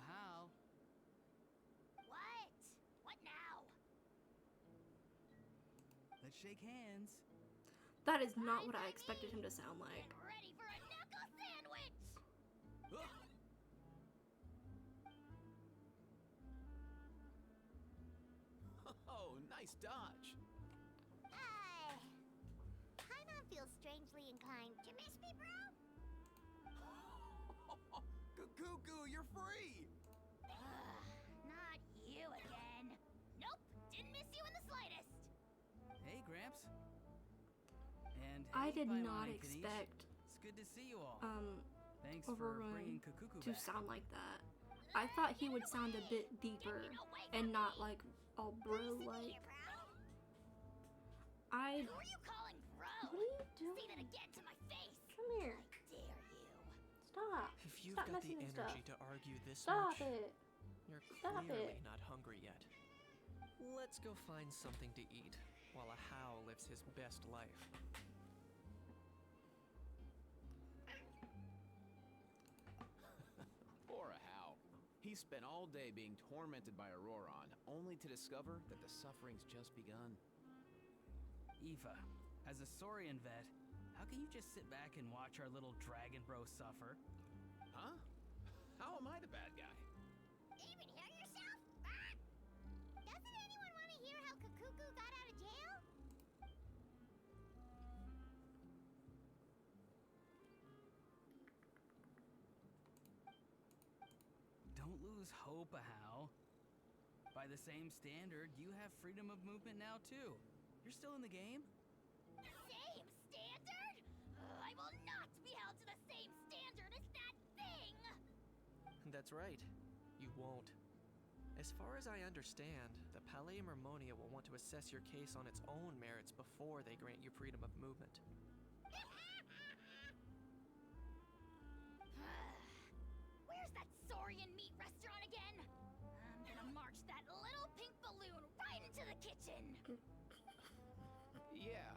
How? What? What now? Let's shake hands. That is not what I expected him to sound like. Get ready for a knuckle sandwich! Oh, nice dodge. Paimon feels strangely inclined. You miss me, bro? Cuckoo, you're free. Not you again. Nope, didn't miss you in the slightest. Hey, Gramps. And I hey, did Paimon not and Kanish. expect It's good to see you all. Thanks for Overrun bringing Cuckoo to back. sound like that. I thought he would sound a bit deeper and not like all bro-like. I. Who are you calling bro? What are you doing? Say that again to my face. Come here. I dare you. Stop. If you've Stop got the messing with energy stuff. to argue this Stop much, it. you're Stop clearly it. not hungry yet. Let's go find something to eat while a How lives his best life. Poor How. He spent all day being tormented by Auroron, only to discover that the suffering's just begun. Eva, as a Saurian vet, how can you just sit back and watch our little dragon bro suffer? Huh? How am I the bad guy? Even hear yourself? Ah! Doesn't anyone want to hear how Kakuku got out of jail? Don't lose hope, How. By the same standard, you have freedom of movement now too. You're still in the game? Same standard? I will not be held to the same standard as that thing! That's right. You won't. As far as I understand, the Palais Mermonia will want to assess your case on its own merits before they grant you freedom of movement. Where's that Saurian meat restaurant again? I'm gonna march that little pink balloon right into the kitchen! Yeah,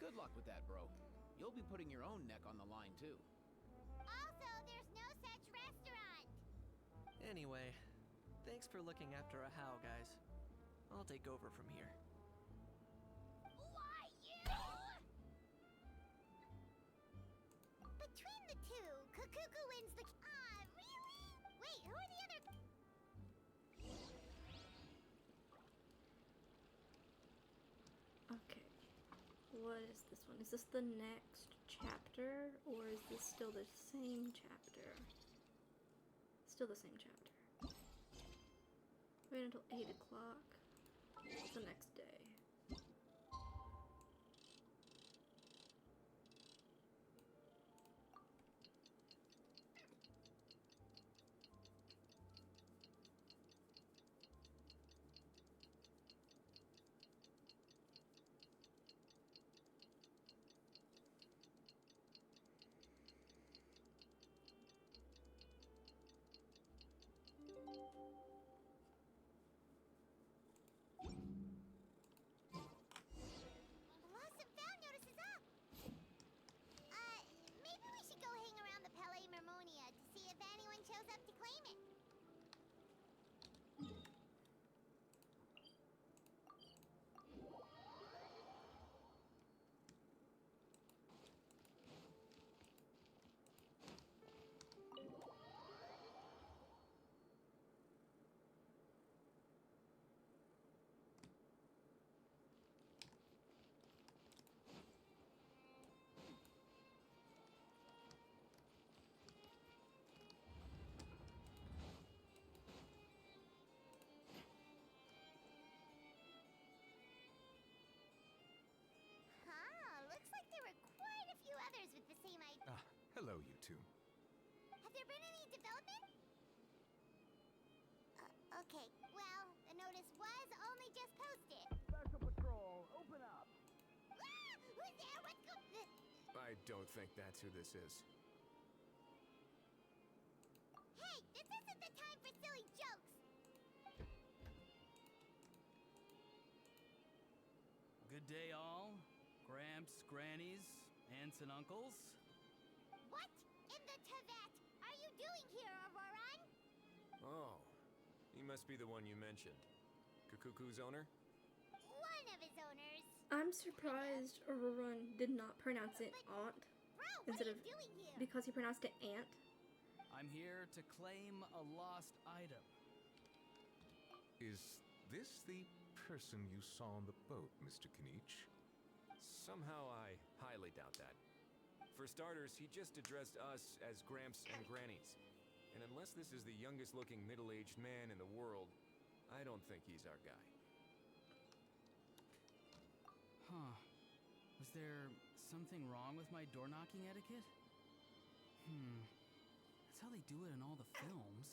good luck with that, bro. You'll be putting your own neck on the line, too. Also, there's no such restaurant! Anyway, thanks for looking after a How, guys. I'll take over from here. Why you? Between the two, Kakuku wins the... really? Wait, who are the other... Okay. What is this one? Is this the next chapter, or is this still the same chapter? Still the same chapter. Wait until 8 o'clock. It's the next day. to. Have there been any development? Okay, well, the notice was only just posted. Special Patrol, open up! Ah! Who's there? What's going... I don't think that's who this is. Hey, this isn't the time for silly jokes! Good day, all. Gramps, grannies, aunts, and uncles. What in the Tibet are you doing here, Auroran? Oh, he must be the one you mentioned. Kukuku's owner? One of his owners. I'm surprised Auroran did not pronounce it aunt Bro, what instead are of you doing here? because he pronounced it aunt. I'm here to claim a lost item. Is this the person you saw on the boat, Mr. Kinich? Somehow I highly doubt that. For starters, he just addressed us as Gramps and Grannies. And unless this is the youngest looking middle-aged man in the world, I don't think he's our guy. Huh. Was there something wrong with my door knocking etiquette? That's how they do it in all the films.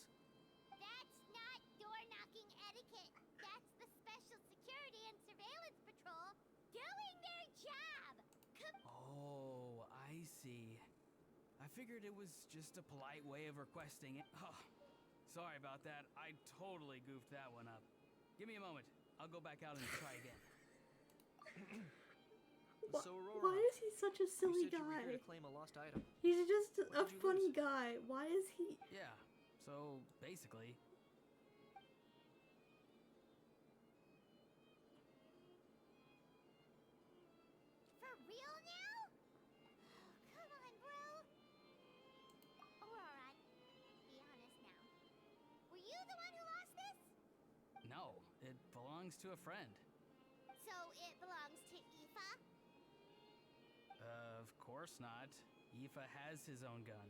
That's not door-knocking etiquette. That's the Special Security and Surveillance Patrol doing their job. Oh, I see. I figured it was just a polite way of requesting it. Oh, sorry about that. I totally goofed that one up. Give me a moment. I'll go back out and try again. So, Aurora, Why is he such a silly you said you were guy? here to claim a lost item. He's just a What did you funny lose? guy. Why is he? Yeah, so basically, For real now? Come on, bro. Auroran, be honest now. Were you the one who lost this? no, it belongs to a friend. So it belongs to Aoife? Of course not. Aoife has his own gun.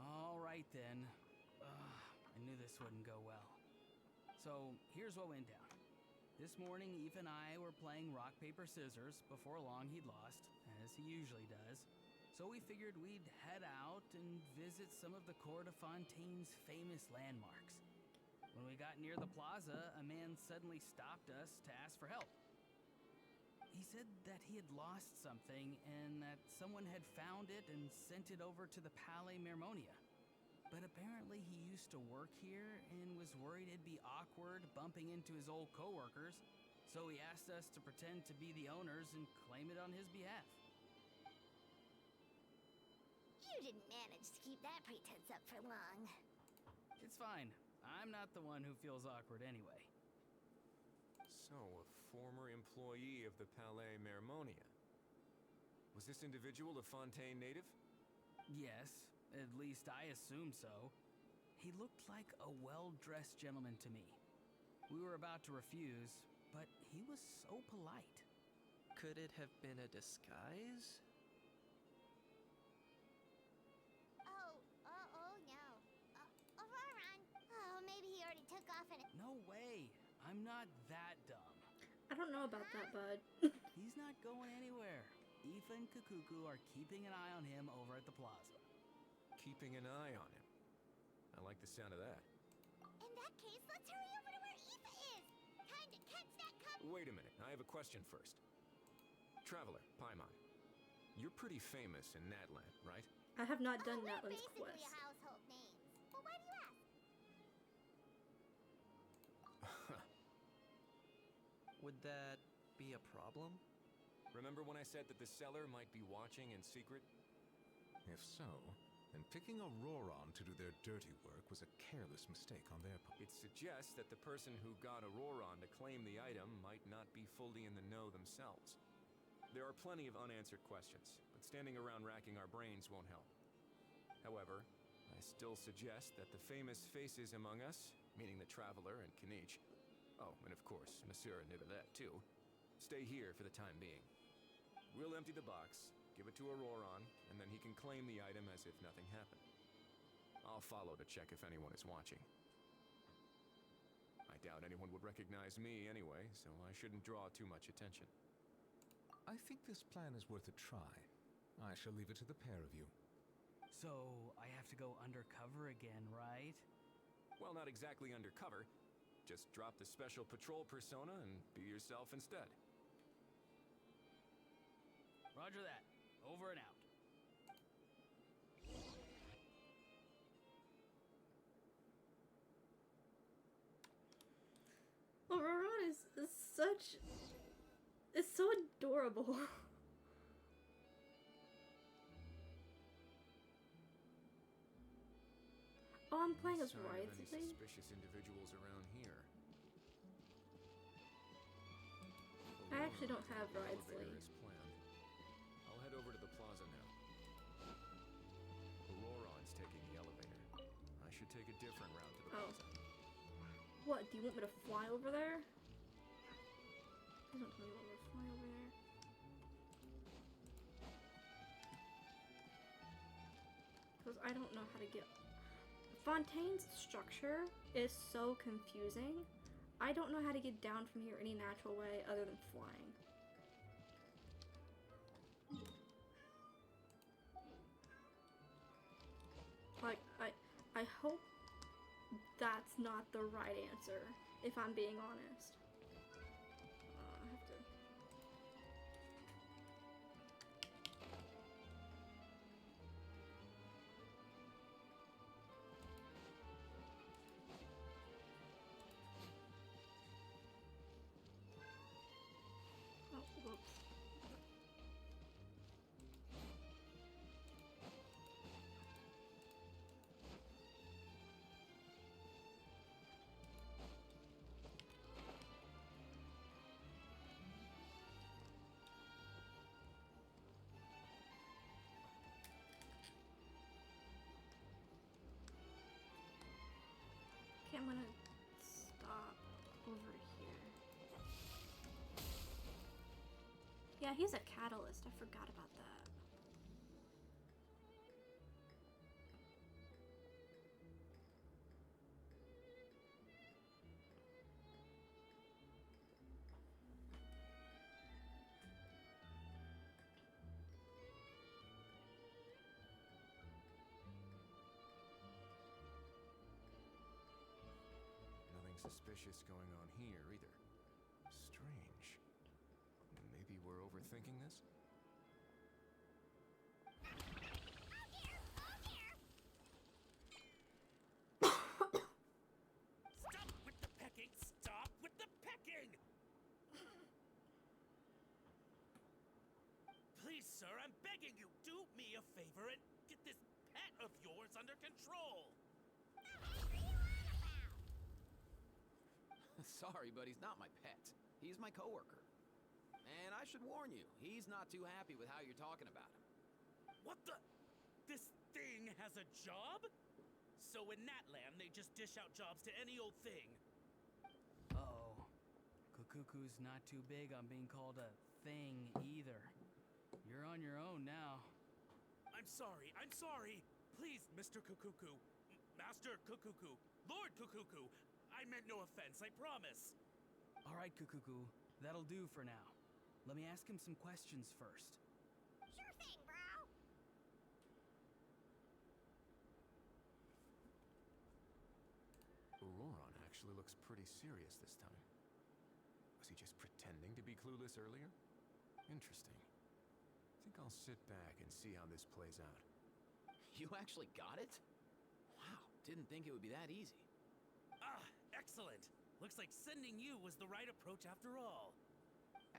All right then. I knew this wouldn't go well. So here's what went down. This morning, Aoife and I were playing rock, paper, scissors. Before long, he'd lost, as he usually does. So we figured we'd head out and visit some of the Cour de Fontaine's famous landmarks. When we got near the plaza, a man suddenly stopped us to ask for help. He said that he had lost something and that someone had found it and sent it over to the Palais Mermonia. But apparently he used to work here and was worried it'd be awkward bumping into his old coworkers, so he asked us to pretend to be the owners and claim it on his behalf. You didn't manage to keep that pretense up for long. It's fine. I'm not the one who feels awkward anyway. So, a former employee of the Palais Mermonia. Was this individual a Fontaine native? Yes, at least I assume so. He looked like a well-dressed gentleman to me. We were about to refuse, but he was so polite. Could it have been a disguise? Oh no. Auroran. Oh, maybe he already took off and... No way! I'm not that dumb. I don't know about that, bud. He's not going anywhere. Aoife and Kukuku are keeping an eye on him over at the plaza. Keeping an eye on him. I like the sound of that. In that case, let's hurry over to where Aoife is. Time to catch that Wait a minute, I have a question first. Traveler, Paimon, you're pretty famous in Natland, right? I have not done we're Natlan's basically quest. household names. Well, why do you ask? Would that be a problem? Remember when I said that the seller might be watching in secret? If so, then picking Auroran to do their dirty work was a careless mistake on their part. It suggests that the person who got Auroran to claim the item might not be fully in the know themselves. There are plenty of unanswered questions, but standing around racking our brains won't help. However, I still suggest that the famous faces among us, meaning the Traveler and Kinich, oh, and of course, Monsieur Nivelet too, stay here for the time being. We'll empty the box, give it to Auroran, and then he can claim the item as if nothing happened. I'll follow to check if anyone is watching. I doubt anyone would recognize me anyway, so I shouldn't draw too much attention. I think this plan is worth a try. I shall leave it to the pair of you. So, I have to go undercover again, right? Well, not exactly undercover. Just drop the special patrol persona and be yourself instead. Roger that. Over and out. Aurora is such... It's so adorable. Oh, I'm playing as Sign of any Wriothesley? suspicious individuals around here. I actually don't have Elevator Wriothesley. as planned. I'll head over to the plaza now. Auroron's taking the elevator. I should take a different route to the Oh. plaza. What, do you want me to fly over there? Please don't tell me you want me to fly over there. Because I don't know how to get... Fontaine's structure is so confusing. I don't know how to get down from here any natural way other than flying. Like, I hope that's not the right answer, if I'm being honest. I have to... Oh, whoops. Okay, I'm gonna stop over here. Yeah, he's a catalyst. I forgot about that. Nothing suspicious going on here either. Strange. Maybe we're overthinking this? Stop with the pecking! Stop with the pecking! Please, sir, I'm begging you, do me a favor and get this pet of yours under control! Sorry, but he's not my pet. He's my coworker. And I should warn you, he's not too happy with how you're talking about him. What the? This thing has a job? So in Natland, they just dish out jobs to any old thing. Uh-oh. Kukuku's not too big on being called a thing either. You're on your own now. I'm sorry, I'm sorry. Please, Mr. Kukuku. Master Kukuku. Lord Kukuku. I meant no offense, I promise. All right, Kukuku. That'll do for now. Let me ask him some questions first. Sure thing, bro. Auroron actually looks pretty serious this time. Was he just pretending to be clueless earlier? Interesting. I think I'll sit back and see how this plays out. You actually got it? Wow, didn't think it would be that easy. Ah, excellent. Looks like sending you was the right approach after all.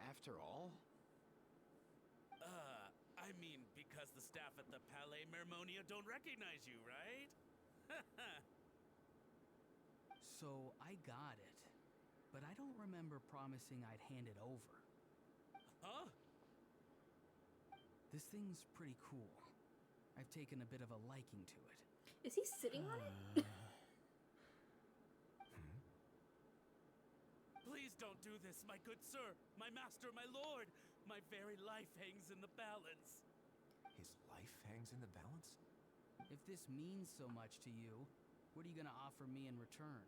After all? I mean, because the staff at the Palais Mermonia don't recognize you, right? So I got it, but I don't remember promising I'd hand it over. Huh? This thing's pretty cool. I've taken a bit of a liking to it. Is he sitting on it? Please don't do this, my good sir, my master, my lord. My very life hangs in the balance. His life hangs in the balance? If this means so much to you, what are you gonna offer me in return?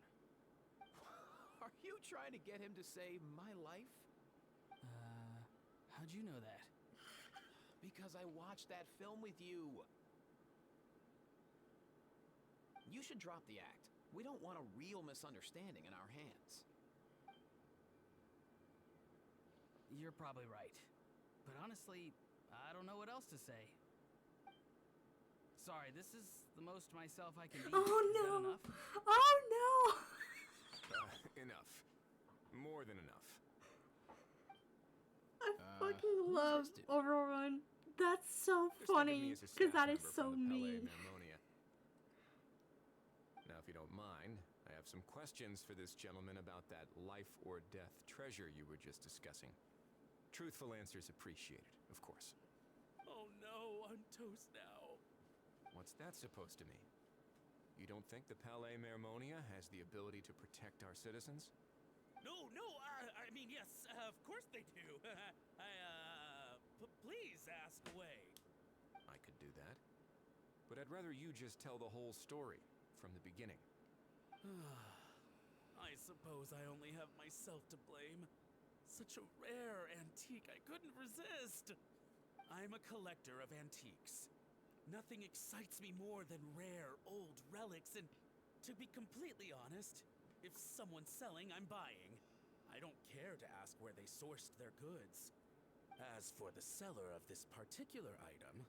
Are you trying to get him to say my life? How'd you know that? Because I watched that film with you. You should drop the act. We don't want a real misunderstanding in our hands. You're probably right. But honestly, I don't know what else to say. Sorry, this is the most myself I can be. Oh Is no! that enough? Oh no! Enough. More than enough. I fucking who's love this dude? Overrun. That's so Just think of me funny as a because staff that is member so from the Palais mean. Mermonia. Now, if you don't mind, I have some questions for this gentleman about that life or death treasure you were just discussing. Truthful answers appreciated, of course. Oh no, I'm toast now. What's that supposed to mean? You don't think the Palais Mermonia has the ability to protect our citizens? No, I mean, yes, of course they do. Please ask away. I could do that. But I'd rather you just tell the whole story from the beginning. I suppose I only have myself to blame. Such a rare antique, I couldn't resist. I'm a collector of antiques. Nothing excites me more than rare, old relics, and to be completely honest, if someone's selling, I'm buying. I don't care to ask where they sourced their goods. As for the seller of this particular item,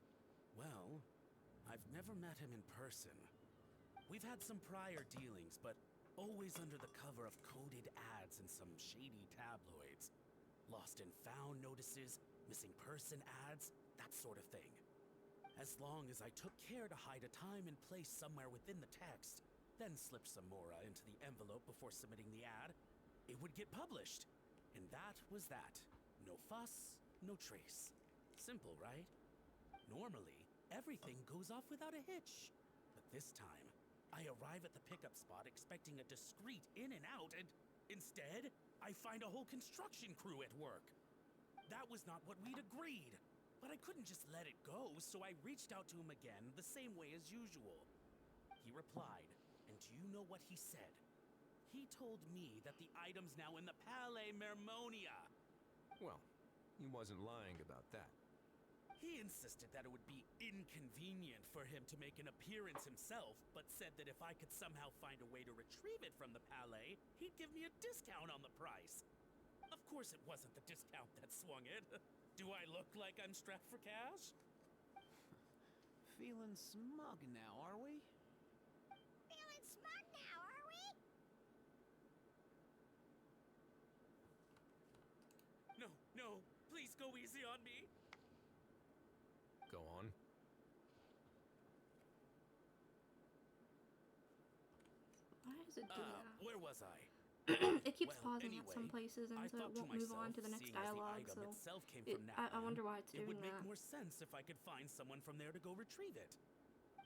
well, I've never met him in person. We've had some prior dealings, but always under the cover of coded ads in some shady tabloids. Lost and found notices, missing person ads, that sort of thing. As long as I took care to hide a time and place somewhere within the text, then slip some mora into the envelope before submitting the ad, it would get published. And that was that. No fuss, no trace. Simple, right? Normally, everything goes off without a hitch. But this time, I arrive at the pickup spot expecting a discreet in and out, and instead, I find a whole construction crew at work. That was not what we'd agreed. But I couldn't just let it go, so I reached out to him again the same way as usual. He replied, and do you know what he said? He told me that the item's now in the Palais Mermonia. Well, he wasn't lying about that. He insisted that it would be inconvenient for him to make an appearance himself, but said that if I could somehow find a way to retrieve it from the Palais, he'd give me a discount on the price. Of course it wasn't the discount that swung it. Do I look like I'm strapped for cash? Feeling smug now, are we? Feeling smug now, are we? No, please go easy on me. Go on. Why does it do that? Where was I? It keeps Well, pausing at some anyway, places, and I so it thought to won't move on myself, to the next seeing as dialogue. the item So itself came it, from I Natlan, wonder why it's it doing would make that. more sense if I could find someone from there to go retrieve it.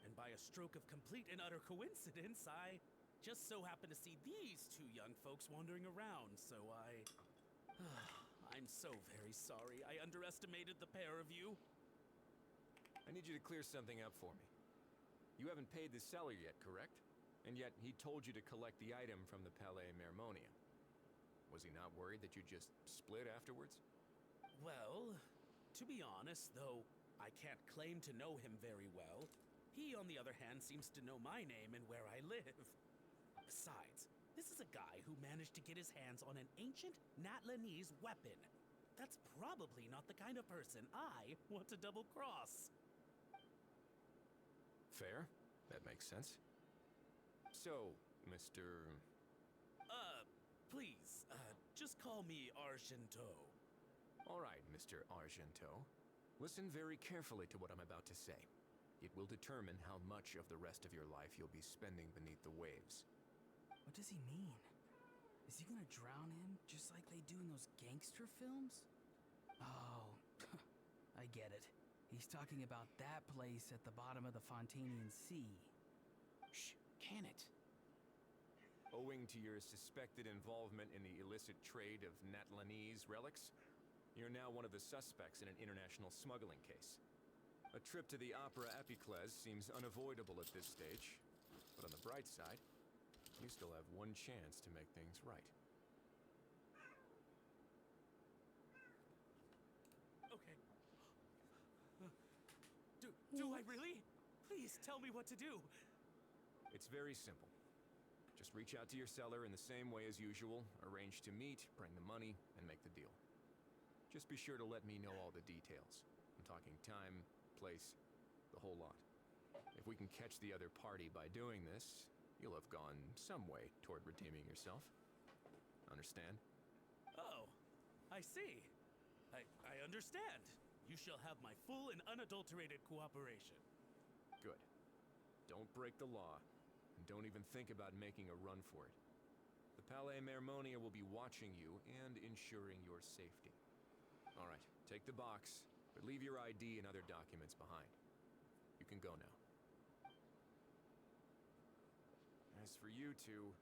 And by a stroke of complete and utter coincidence, I just so happened to see these two young folks wandering around, so I'm so very sorry. I underestimated the pair of you. I need you to clear something up for me. You haven't paid the seller yet, correct? And yet he told you to collect the item from the Palais Mermonia. Was he not worried that you just split afterwards? Well, to be honest, though I can't claim to know him very well, he, on the other hand, seems to know my name and where I live. Besides, this is a guy who managed to get his hands on an ancient Natlanese weapon. That's probably not the kind of person I want to double-cross. Fair. That makes sense. So, Mr. Please, just call me Argento. All right, Mr. Argento. Listen very carefully to what I'm about to say. It will determine how much of the rest of your life you'll be spending beneath the waves. What does he mean? Is he gonna drown him just like they do in those gangster films? Oh, I get it. He's talking about that place at the bottom of the Fontanian Sea. Shh, can it? Owing to your suspected involvement in the illicit trade of Natlanese relics, you're now one of the suspects in an international smuggling case. A trip to the Opera Epiclese seems unavoidable at this stage, but on the bright side, you still have one chance to make things right. Do I really? Please tell me what to do. It's very simple. Just reach out to your seller in the same way as usual, arrange to meet, bring the money, and make the deal. Just be sure to let me know all the details. I'm talking time, place, the whole lot. If we can catch the other party by doing this, you'll have gone some way toward redeeming yourself. Understand? Oh, I see. I understand. You shall have my full and unadulterated cooperation. Good. Don't break the law, and don't even think about making a run for it. The Palais Mermonia will be watching you and ensuring your safety. All right, take the box, but leave your ID and other documents behind. You can go now. As for you two,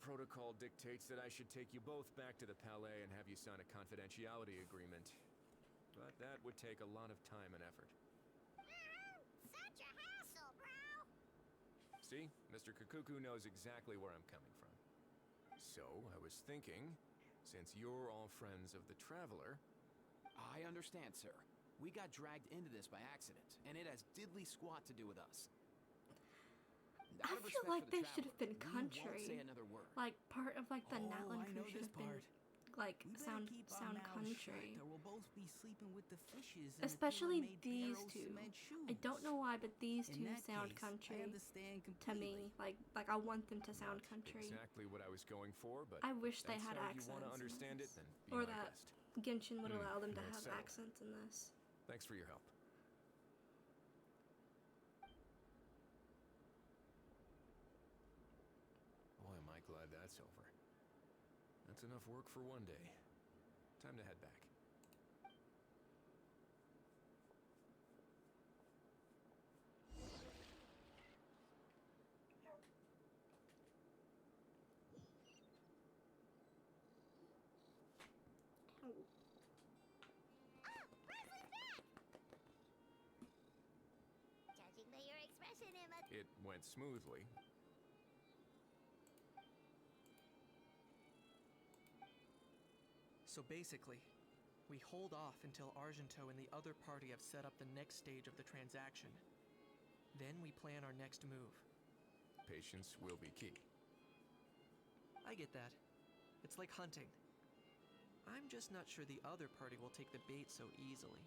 protocol dictates that I should take you both back to the Palais and have you sign a confidentiality agreement. But that would take a lot of time and effort. Such a hassle, bro! See? Mr. Kakuku knows exactly where I'm coming from. So, I was thinking, since you're all friends of the Traveler... I understand, sir. We got dragged into this by accident, and it has diddly squat to do with us. I Out of feel respect like for the they should have been Traveler, we won't country. say another word. Like part of like the Oh, Natlan I know crew should this have been part. like We better sound keep our sound mouths shut, country. or we'll both be sleeping with the fishes. and the Especially tailor-made these Barrow two. cement I don't shoes. know why, but these In two that sound case, country I understand to completely. me. Like I want them to sound country. Exactly what I was going for, but... I wish they that's had how accents. you want to in understand it, this. then be Or my that guest. Genshin would allow them to That's have settled. accents in this. Thanks for your help. Boy, am I glad that's over. That's enough work for one day. Time to head back. Ah! Presley's back! Judging by your expression, it must... It went smoothly. So basically, we hold off until Argento and the other party have set up the next stage of the transaction. Then we plan our next move. Patience will be key. I get that. It's like hunting. I'm just not sure the other party will take the bait so easily.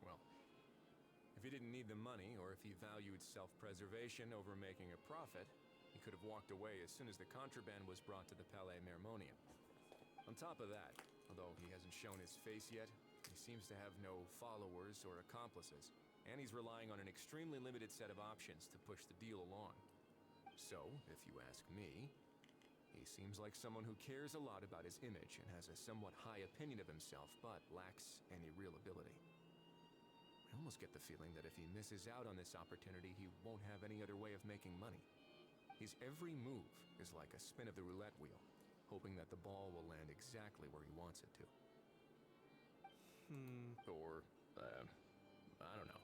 Well, if he didn't need the money, or if he valued self-preservation over making a profit, he could have walked away as soon as the contraband was brought to the Palais Mermonia. On top of that, although he hasn't shown his face yet, he seems to have no followers or accomplices, and he's relying on an extremely limited set of options to push the deal along. So, if you ask me, he seems like someone who cares a lot about his image and has a somewhat high opinion of himself, but lacks any real ability. I almost get the feeling that if he misses out on this opportunity, he won't have any other way of making money. His every move is like a spin of the roulette wheel, hoping that the ball will land exactly where he wants it to. Or, I don't know.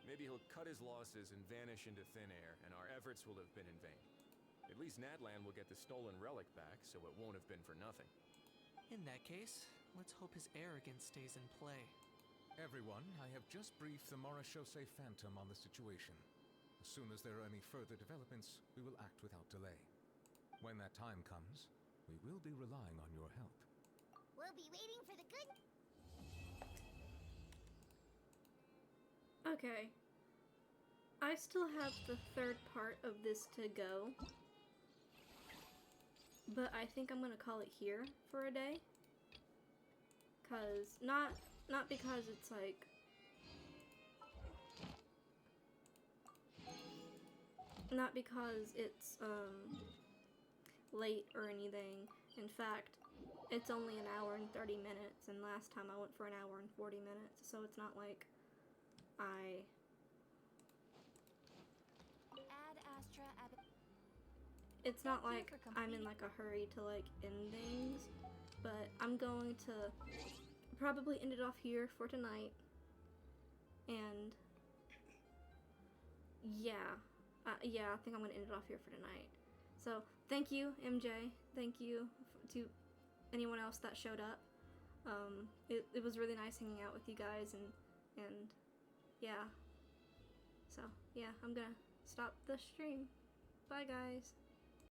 Maybe he'll cut his losses and vanish into thin air, and our efforts will have been in vain. At least Natlan will get the stolen relic back, so it won't have been for nothing. In that case, let's hope his arrogance stays in play. Everyone, I have just briefed the Morishose Phantom on the situation. As soon as there are any further developments, we will act without delay. When that time comes, we will be relying on your help. We'll be waiting for the good... Okay. I still have the third part of this to go. But I think I'm gonna call it here for a day. Cause not because it's like not because it's late or anything. In fact, it's only an hour and 30 minutes, and last time I went for an hour and 40 minutes, so it's not like it's not like I'm in like a hurry to like end things, but I'm going to probably end it off here for tonight. And yeah, I think I'm gonna end it off here for tonight. So thank you, MJ. Thank you to anyone else that showed up. It was really nice hanging out with you guys, and yeah. So, yeah, I'm gonna stop the stream. Bye, guys.